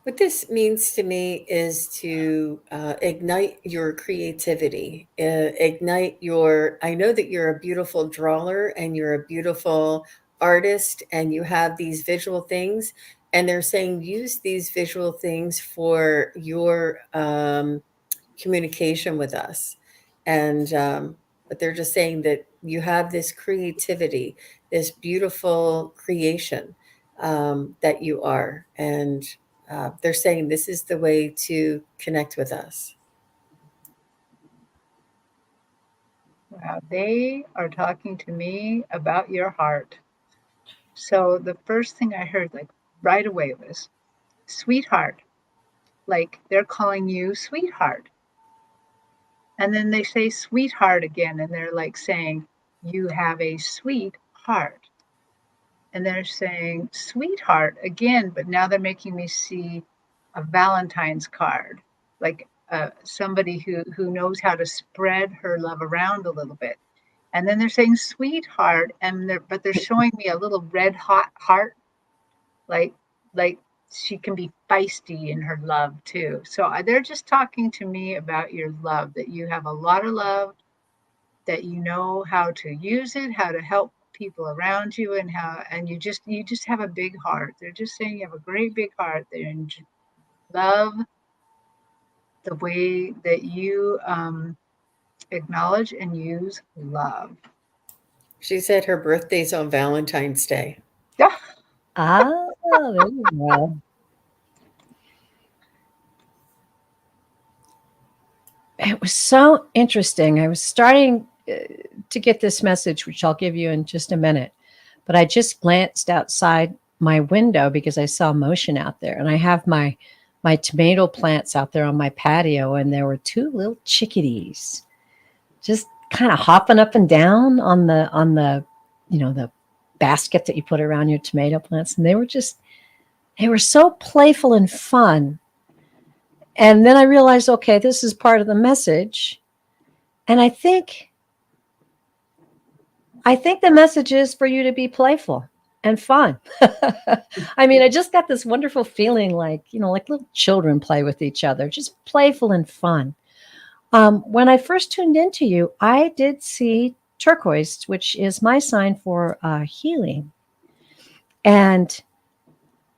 what this means to me is to ignite your creativity, ignite your. I know that you're a beautiful drawer and you're a beautiful artist and you have these visual things. And they're saying use these visual things for your communication with us. And, but they're just saying that you have this creativity, this beautiful creation that you are. And they're saying this is the way to connect with us. Wow, they are talking to me about your heart. So the first thing I heard, like right away, was sweetheart. Like they're calling you sweetheart. And then they say sweetheart again, and they're like saying, you have a sweet heart. And they're saying sweetheart again, but now they're making me see a Valentine's card, like somebody who knows how to spread her love around a little bit. And then they're saying sweetheart, but they're showing me a little red hot heart, like like she can be feisty in her love too. So they're just talking to me about your love, that you have a lot of love, that you know how to use it, how to help people around you, and you just have a big heart. They're just saying you have a great big heart. They love the way that you acknowledge and use love. She said her birthday's on Valentine's Day. Yeah. Ah, there you go. It was so interesting. I was starting to get this message, which I'll give you in just a minute. But I just glanced outside my window because I saw motion out there, and I have my tomato plants out there on my patio, and there were two little chickadees just kind of hopping up and down on the the basket that you put around your tomato plants, and they were so playful and fun. And then I realized, okay, this is part of the message, and I think the message is for you to be playful and fun. I mean, I just got this wonderful feeling like, like little children play with each other, just playful and fun. When I first tuned into you, I did see turquoise, which is my sign for healing. And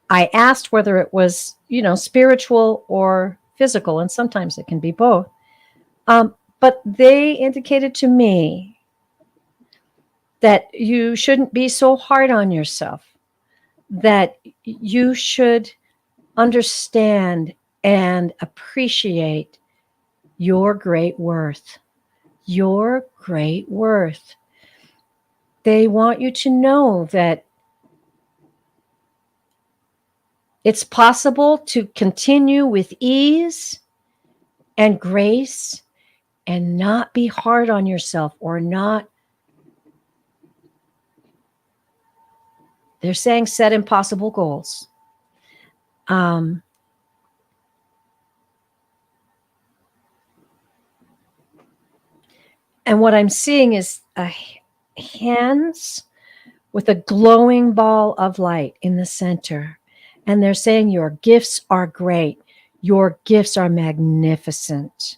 I asked whether it was, spiritual or physical, and sometimes it can be both. But they indicated to me that you shouldn't be so hard on yourself, that you should understand and appreciate your great worth. Your great worth. They want you to know that it's possible to continue with ease and grace and not be hard on yourself, or not. They're saying set impossible goals. Um, and what I'm seeing is hands with a glowing ball of light in the center. And they're saying, your gifts are great. Your gifts are magnificent.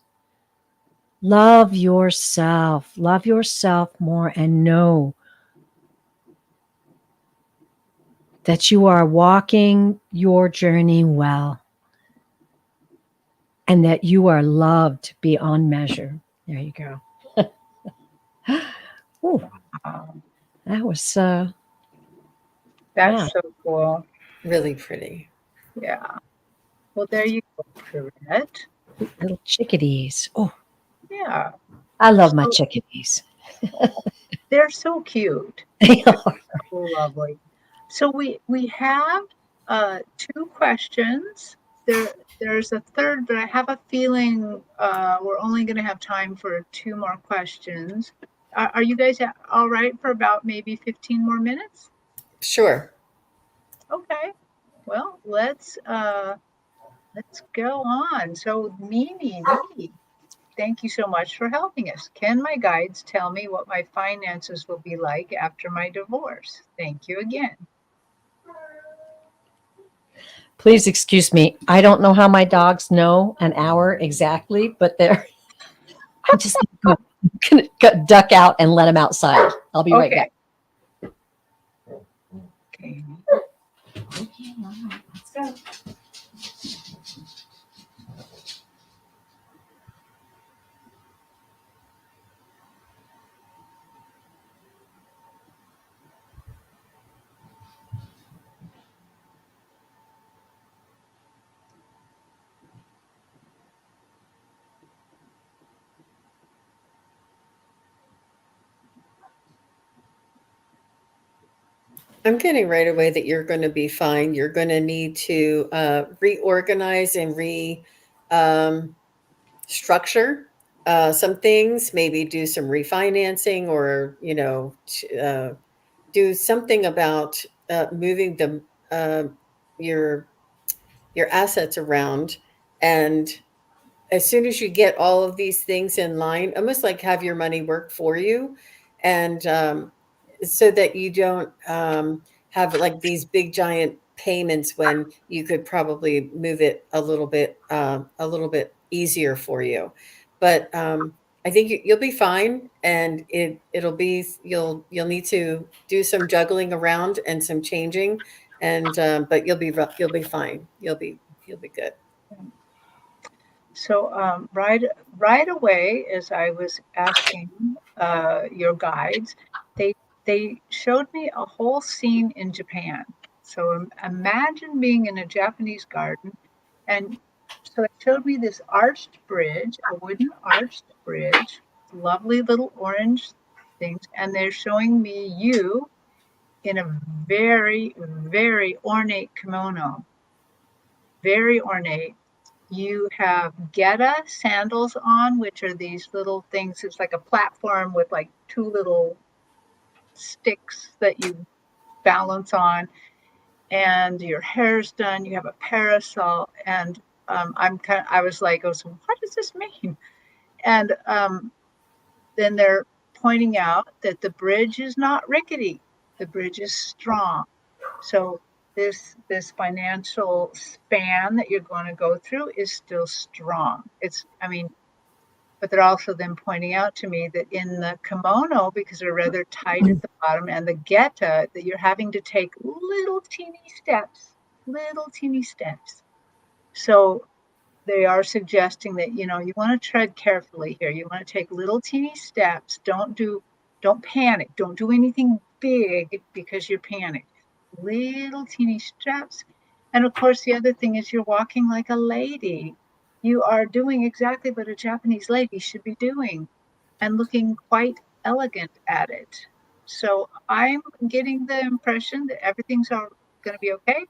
Love yourself. Love yourself more and know that you are walking your journey well and that you are loved beyond measure. There you go. Ooh, that was That's wow. so cool. Really pretty. Yeah. Well, there you go, Correct. Little chickadees. Oh, Yeah. I love my So chickadees. they're so cute. They They're are. so lovely. So we have two questions. There's a third, but I have a feeling we're only going to have time for two more questions. Are you guys all right for about maybe 15 more minutes? Sure. Okay. Well, let's go on. So Mimi, thank you so much for helping us. Can my guides tell me what my finances will be like after my divorce? Thank you again. Please excuse me. I don't know how my dogs know an hour exactly, but they're. I'm just gonna duck out and let them outside. I'll be right back. Okay. Okay. Okay, all right, let's go. I'm getting right away that you're going to be fine. You're going to need to reorganize and structure some things, maybe do some refinancing or, do something about moving your your assets around. And as soon as you get all of these things in line, almost like have your money work for you, and so that you don't have like these big giant payments when you could probably move it a little bit easier for you. But I think you'll be fine, and it'll be you'll need to do some juggling around and some changing, and but you'll be fine. You'll be good. So right away, as I was asking your guides, they they showed me a whole scene in Japan. So imagine being in a Japanese garden, and so it showed me this arched bridge, a wooden arched bridge, lovely little orange things, and they're showing me you in a very ornate kimono, very ornate. You have Geta sandals on, which are these little things. It's like a platform with like two little sticks that you balance on, and your hair's done. You have a parasol, and I was like, oh, so what does this mean? And then they're pointing out that the bridge is not rickety. The bridge is strong. So this financial span that you're going to go through is still strong. I mean, but they're also then pointing out to me that in the kimono, because they're rather tight at the bottom, and the geta, that you're having to take little teeny steps, little teeny steps. So they are suggesting that you want to tread carefully here. You want to take little teeny steps. Don't panic. Don't do anything big because you're panicked. Little teeny steps. And of course, the other thing is you're walking like a lady. You are doing exactly what a Japanese lady should be doing and looking quite elegant at it. So I'm getting the impression that everything's all going to be okay.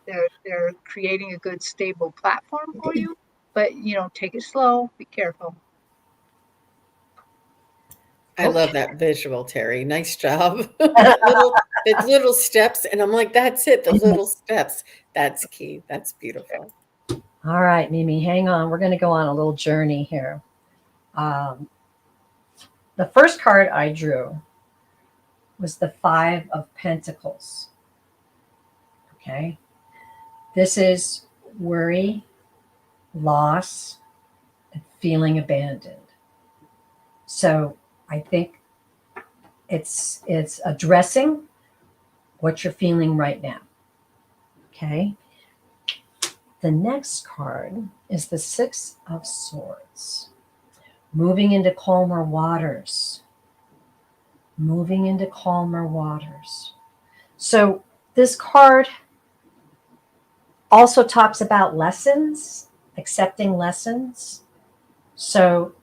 They're creating a good stable platform for you, but take it slow, be careful. I love Okay. that visual, Terry. Nice job. The little steps, and I'm like, that's it. The little steps. That's key. That's beautiful. All right, Mimi, hang on. We're going to go on a little journey here. Um, the first card I drew was the Five of Pentacles. Okay. This is worry, loss, and feeling abandoned. So I think it's addressing what you're feeling right now. Okay. The next card is the Six of Swords. Moving into calmer waters. Moving into calmer waters. So this card also talks about lessons, accepting lessons. So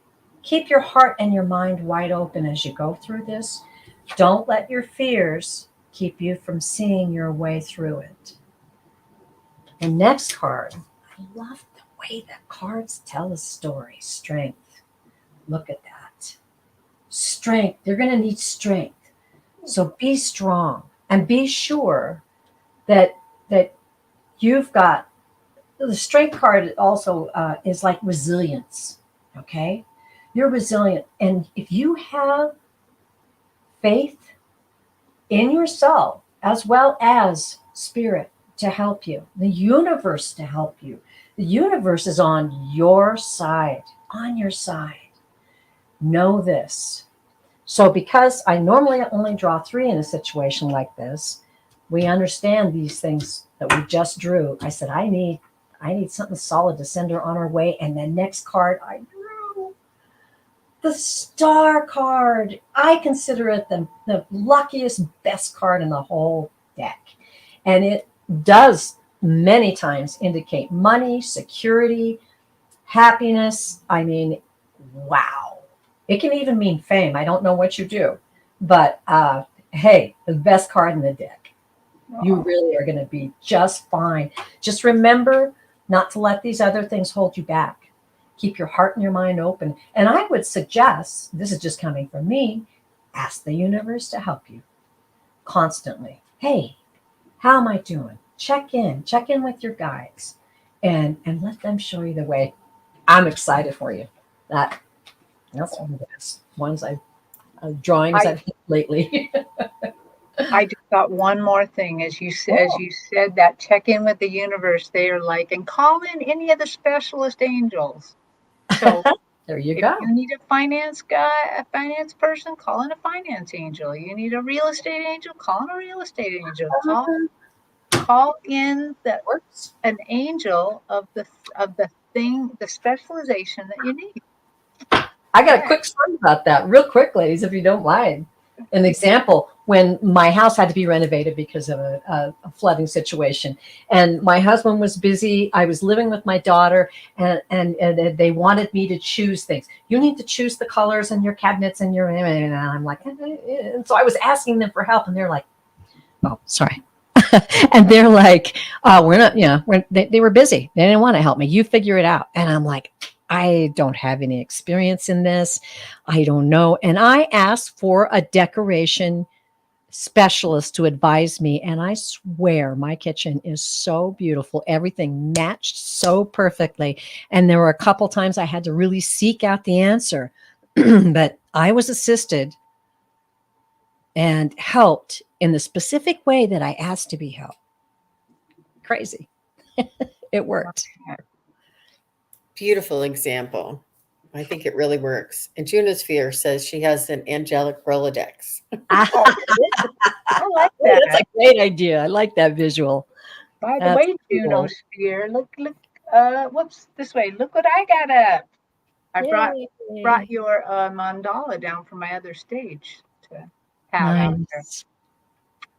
keep your heart and your mind wide open as you go through this. Don't let your fears keep you from seeing your way through it. The next card, I love the way that cards tell a story. Strength. Look at that. Strength. You're going to need strength. So be strong and be sure that you've got the strength card also is like resilience. Okay. You're resilient. And if you have faith in yourself as well as spirit to help you, the universe to help you, the universe is on your side, on your side. Know this. So because I normally only draw 3 in a situation like this, we understand these things that we just drew. I said, I need something solid to send her on her way. And the next card I drew, the Star card. I consider it the luckiest, best card in the whole deck. And it does many times indicate money, security, happiness. I mean, wow. It can even mean fame. I don't know what you do, but hey, the best card in the deck. You really are going to be just fine. Just remember not to let these other things hold you back. Keep your heart and your mind open. And I would suggest, this is just coming from me, ask the universe to help you constantly. Hey, how am I doing? Check in with your guides and let them show you the way. I'm excited for you. That's one of the best ones drawings I've hit lately. I just got one more thing. As you said that, check in with the universe. They are like, and call in any of the specialist angels. So there you if go. you need a finance guy, a finance person, call in a finance angel. You need a real estate angel, call in a real estate angel. Call in an angel of the thing, the specialization that you need. I got a quick story about that, real quick, ladies, if you don't mind. An example, when my house had to be renovated because of a flooding situation, and my husband was busy. I was living with my daughter, and they wanted me to choose things. You need to choose the colors in your cabinets and your, and I'm like, and so I was asking them for help, and they're like, oh, sorry. And they're like, we're not, they were busy. They didn't want to help me. You figure it out. And I'm like, I don't have any experience in this. I don't know. And I asked for a decoration specialist to advise me. And I swear my kitchen is so beautiful. Everything matched so perfectly. And there were a couple times I had to really seek out the answer, but I was assisted and helped in the specific way that I asked to be helped. Crazy. It worked. Beautiful example. I think it really works. And Juna's Fear says she has an angelic Rolodex. I like that. That's a great idea. I like that visual. By the way, Juno Sphere, look, whoops, this way. Look what I got up. I brought your mandala down from my other stage to have out there.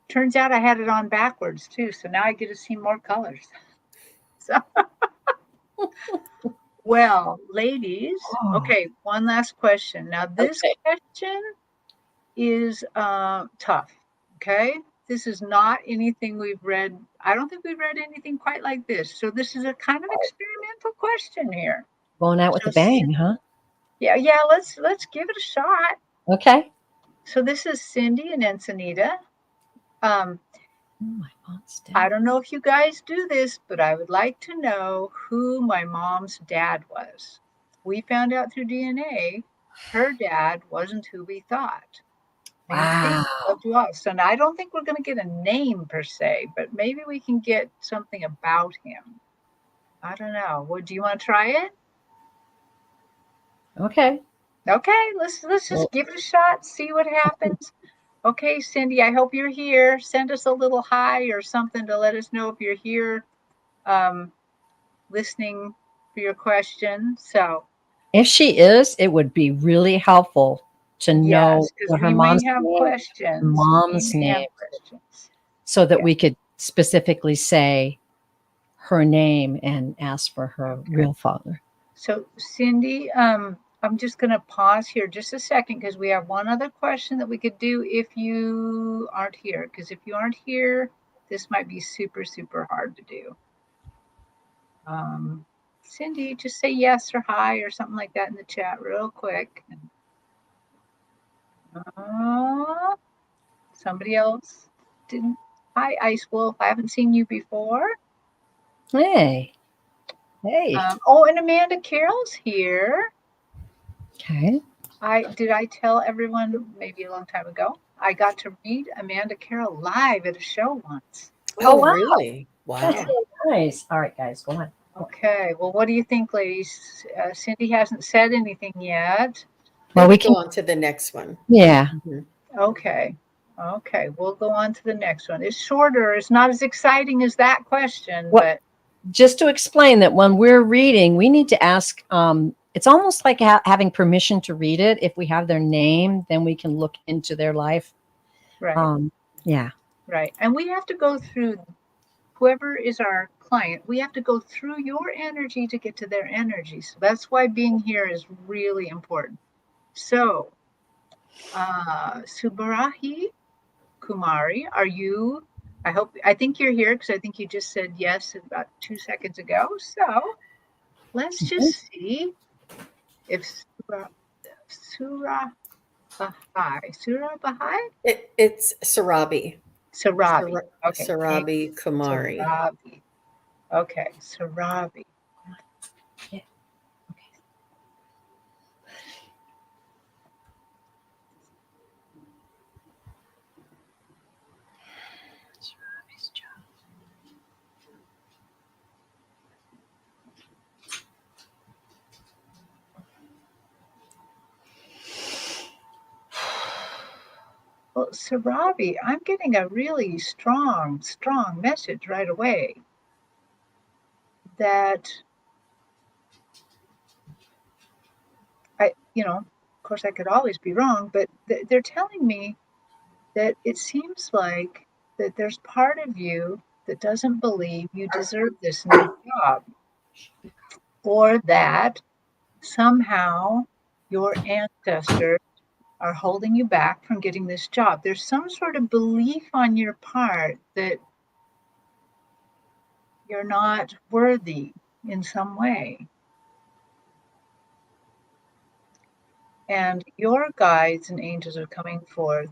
Turns out I had it on backwards too, so now I get to see more colors. So, well, ladies, okay, one last question. Now, this question is tough, okay? This is not anything we've read. I don't think we've read anything quite like this. So this is a kind of experimental question here. Going out with a bang, huh? Yeah, let's give it a shot. Okay. So this is Cindy and Encinita. I don't know if you guys do this, but I would like to know who my mom's dad was. We found out through DNA her dad wasn't who we thought. Wow. Loved you all. So now I don't think we're going to get a name per se, but maybe we can get something about him. I don't know. What do you want to try it? Okay. Okay, let's Well, just give it a shot, see what happens. Okay, Cindy, I hope you're here. Send us a little hi or something to let us know if you're here, listening for your question. So if she is, it would be really helpful to know yes, because what her we may mom's have name, questions. We mom's may have name, questions. so that Yeah. we could specifically say her name and ask for her Okay. real father. So Cindy, I'm just going to pause here just a second because we have one other question that we could do if you aren't here. Because if you aren't here, this might be super, super hard to do. Cindy, just say yes or hi or something like that in the chat real quick. Somebody else didn't. Hi, Ice Wolf. I haven't seen you before. Hey. Hey. Oh, and Amanda Carroll's here. Okay. Did I tell everyone maybe a long time ago? I got to read Amanda Carroll live at a show once. Oh, wow. Really? That's Wow. so nice. All right, guys, go on. Okay. Well, what do you think, ladies? Cindy hasn't said anything yet. Well, we Go can. on to the next one. Yeah. Mhm. Okay. Okay. We'll go on to the next one. It's shorter. It's not as exciting as that question, What? but Just to explain that when we're reading, we need to ask. It's almost like having permission to read it. If we have their name, then we can look into their life. right. Yeah. Right. And we have to go through whoever is our client, we have to go through your energy to get to their energy. So that's why being here is really important. So, Subarahi Kumari, I think you're here because I think you just said yes about 2 seconds ago. So let's just see if Surah Bahai, It's Sarabi. Sarabi. Okay. Sarabi Kumari. Sarabi. Okay. Sarabi. Yeah. Well, Sarabi, I'm getting a really strong message right away that of course I could always be wrong, but they're telling me that it seems like that there's part of you that doesn't believe you deserve this new job, or that somehow your ancestors are holding you back from getting this job. There's some sort of belief on your part that you're not worthy in some way. And your guides and angels are coming forth.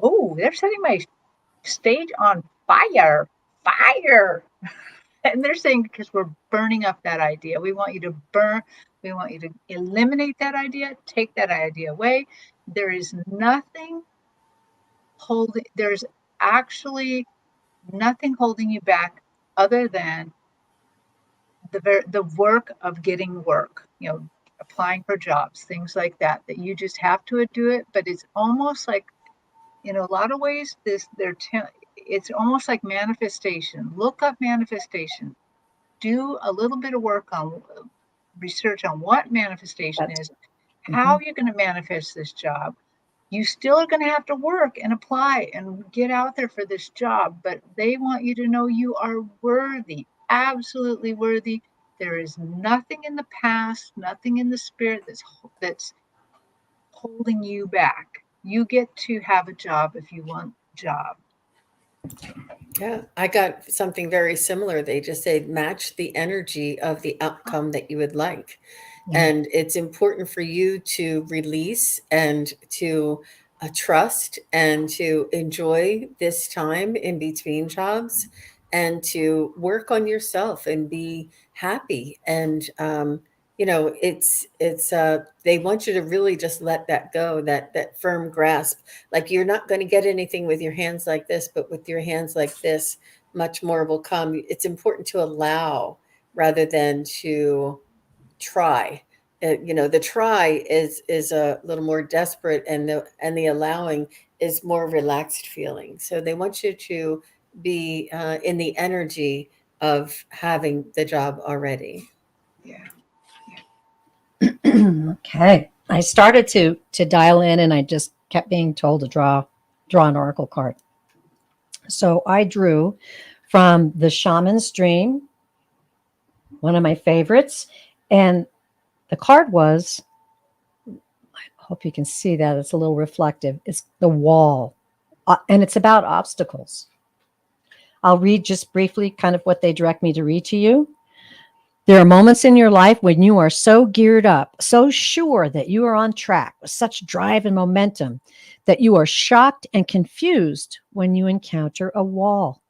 Oh, they're setting my stage on fire. Fire. And they're saying because we're burning up that idea. We want you to burn, we want you to eliminate that idea, take that idea away. There is nothing there's actually nothing holding you back other than the work of getting work, applying for jobs, things like that you just have to do it. But it's almost like, in a lot of ways, it's almost like manifestation. Look up manifestation. Do a little bit of work on research on what manifestation That's, is, how you're going to manifest this job. You still are going to have to work and apply and get out there for this job, but they want you to know you are worthy, absolutely worthy. There is nothing in the past, nothing in the spirit that's holding you back. You get to have a job if you want a job. Yeah, I got something very similar. They just say match the energy of the outcome that you would like. yeah. And it's important for you to release and to trust and to enjoy this time in between jobs and to work on yourself and be happy and they want you to really just let that go, that firm grasp. Like you're not going to get anything with your hands like this, but with your hands like this, much more will come. It's important to allow rather than to try. The try is a little more desperate, and the allowing is more relaxed feeling. So they want you to be in the energy of having the job already. Yeah. Okay. I started to dial in, and I just kept being told to draw an oracle card. So I drew from the Shaman's Dream, one of my favorites, and the card was, I hope you can see that, it's a little reflective. It's the wall, and it's about obstacles. I'll read just briefly kind of what they direct me to read to you. There are moments in your life when you are so geared up, so sure that you are on track with such drive and momentum that you are shocked and confused when you encounter a wall.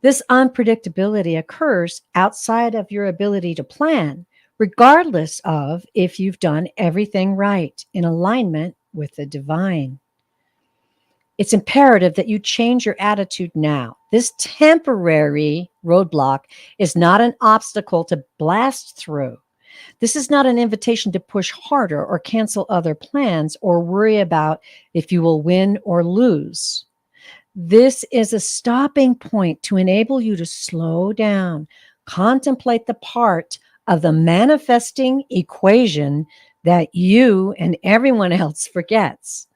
This unpredictability occurs outside of your ability to plan, regardless of if you've done everything right in alignment with the divine. It's imperative that you change your attitude now. This temporary roadblock is not an obstacle to blast through. This is not an invitation to push harder or cancel other plans or worry about if you will win or lose. This is a stopping point to enable you to slow down, contemplate the part of the manifesting equation that you and everyone else forgets.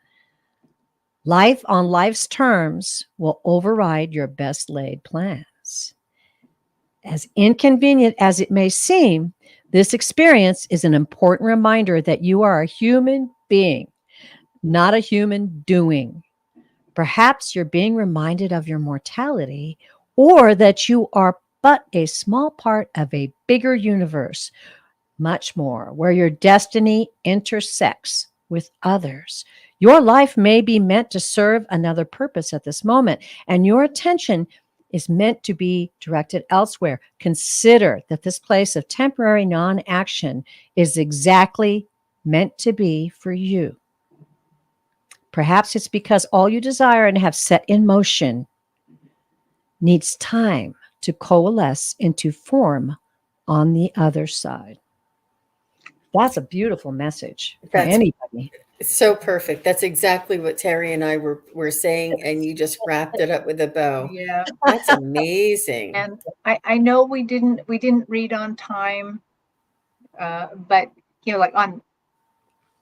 Life on life's terms will override your best laid plans. As inconvenient as it may seem, this experience is an important reminder that you are a human being, not a human doing. Perhaps you're being reminded of your mortality, or that you are but a small part of a bigger universe, much more, where your destiny intersects with others. Your life may be meant to serve another purpose at this moment, and your attention is meant to be directed elsewhere. Consider that this place of temporary non-action is exactly meant to be for you. Perhaps it's because all you desire and have set in motion needs time to coalesce into form on the other side. That's a beautiful message for That's anybody. so perfect. That's exactly what Terry and I were saying, and you just wrapped it up with a bow. Yeah. That's amazing. And I know we didn't read on time, but like on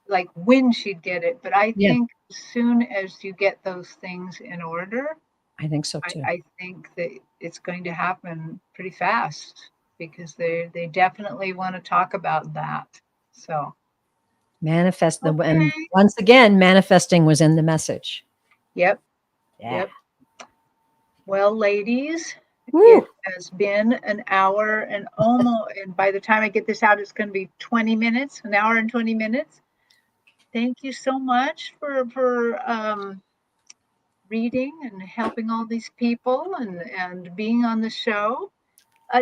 like when she'd get it. But I Yeah, think as soon as you get those things in order, I think so too. I think that it's going to happen pretty fast because they definitely want to talk about that. So Manifest them. And okay. once again, manifesting was in the message. Yep. Yeah. Yep. Well, ladies, it Woo. has been an hour and by the time I get this out, it's going to be 20 minutes, an hour and 20 minutes. Thank you so much for reading and helping all these people and being on the show.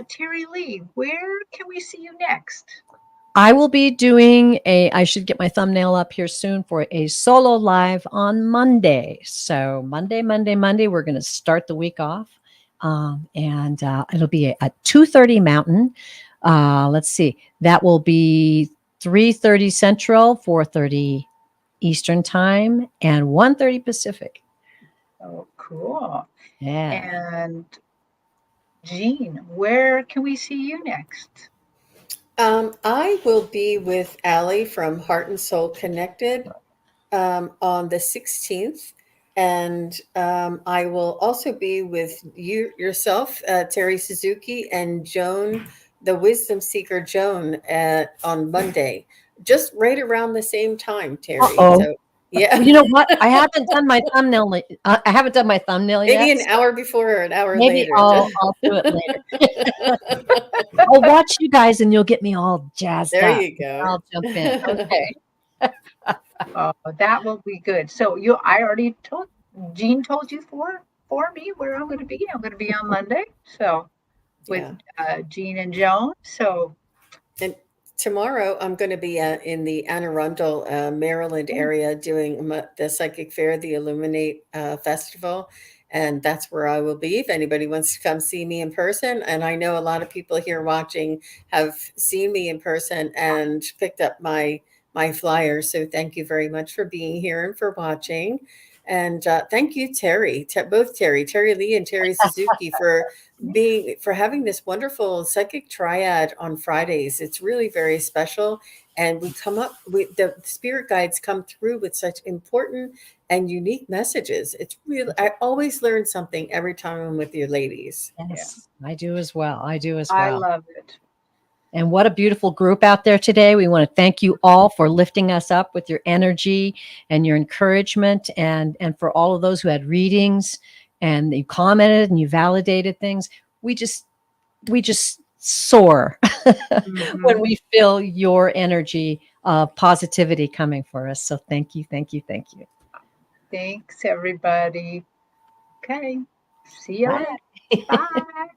Terry Lee, where can we see you next? I will be doing I should get my thumbnail up here soon for a solo live on Monday. So Monday, we're going to start the week off. And it'll be at 2:30 Mountain. Let's see. That will be 3:30 Central, 4:30 Eastern Time, and 1:30 Pacific. Oh, cool. Yeah. And Jean, where can we see you next? I will be with Allie from Heart and Soul Connected on the 16th. And I will also be with yourself, Terri Suzuki, and Joan, the Wisdom Seeker Joan, on Monday, just right around the same time, Terry. Uh-oh. So, yeah. Well, you know what? I haven't done my thumbnail. I haven't done my thumbnail Maybe yet. an hour before or an hour Maybe later. I'll do it later. I'll watch you guys and you'll get me all jazzed There up. you go. I'll jump in. Okay. Oh, that will be good. So I already told Jean told you for me where I'm going to be. I'm going to be on Monday. So with Yeah. Jean and Joan. So And tomorrow I'm going to be in the Anne Arundel, Maryland Oh, area doing the Psychic Fair, the Illuminate Festival. And that's where I will be if anybody wants to come see me in person. And I know a lot of people here watching have seen me in person and picked up my flyer. So thank you very much for being here and for watching. And thank you, Terry, both Terry Lee and Terri Suzuki for having this wonderful psychic triad on Fridays. It's really very special. And we come up with the spirit guides come through with such important and unique messages. It's really, I always learn something every time I'm with your ladies. yes, I do as well. I do as I well. love it. And what a beautiful group out there today. We want to thank you all for lifting us up with your energy and your encouragement, and for all of those who had readings and you commented and you validated things. We just soar when Mhm. we feel your energy of positivity coming for us. So thank you, thank you, thank you. Thanks, everybody. Okay. See you Bye. later. Bye.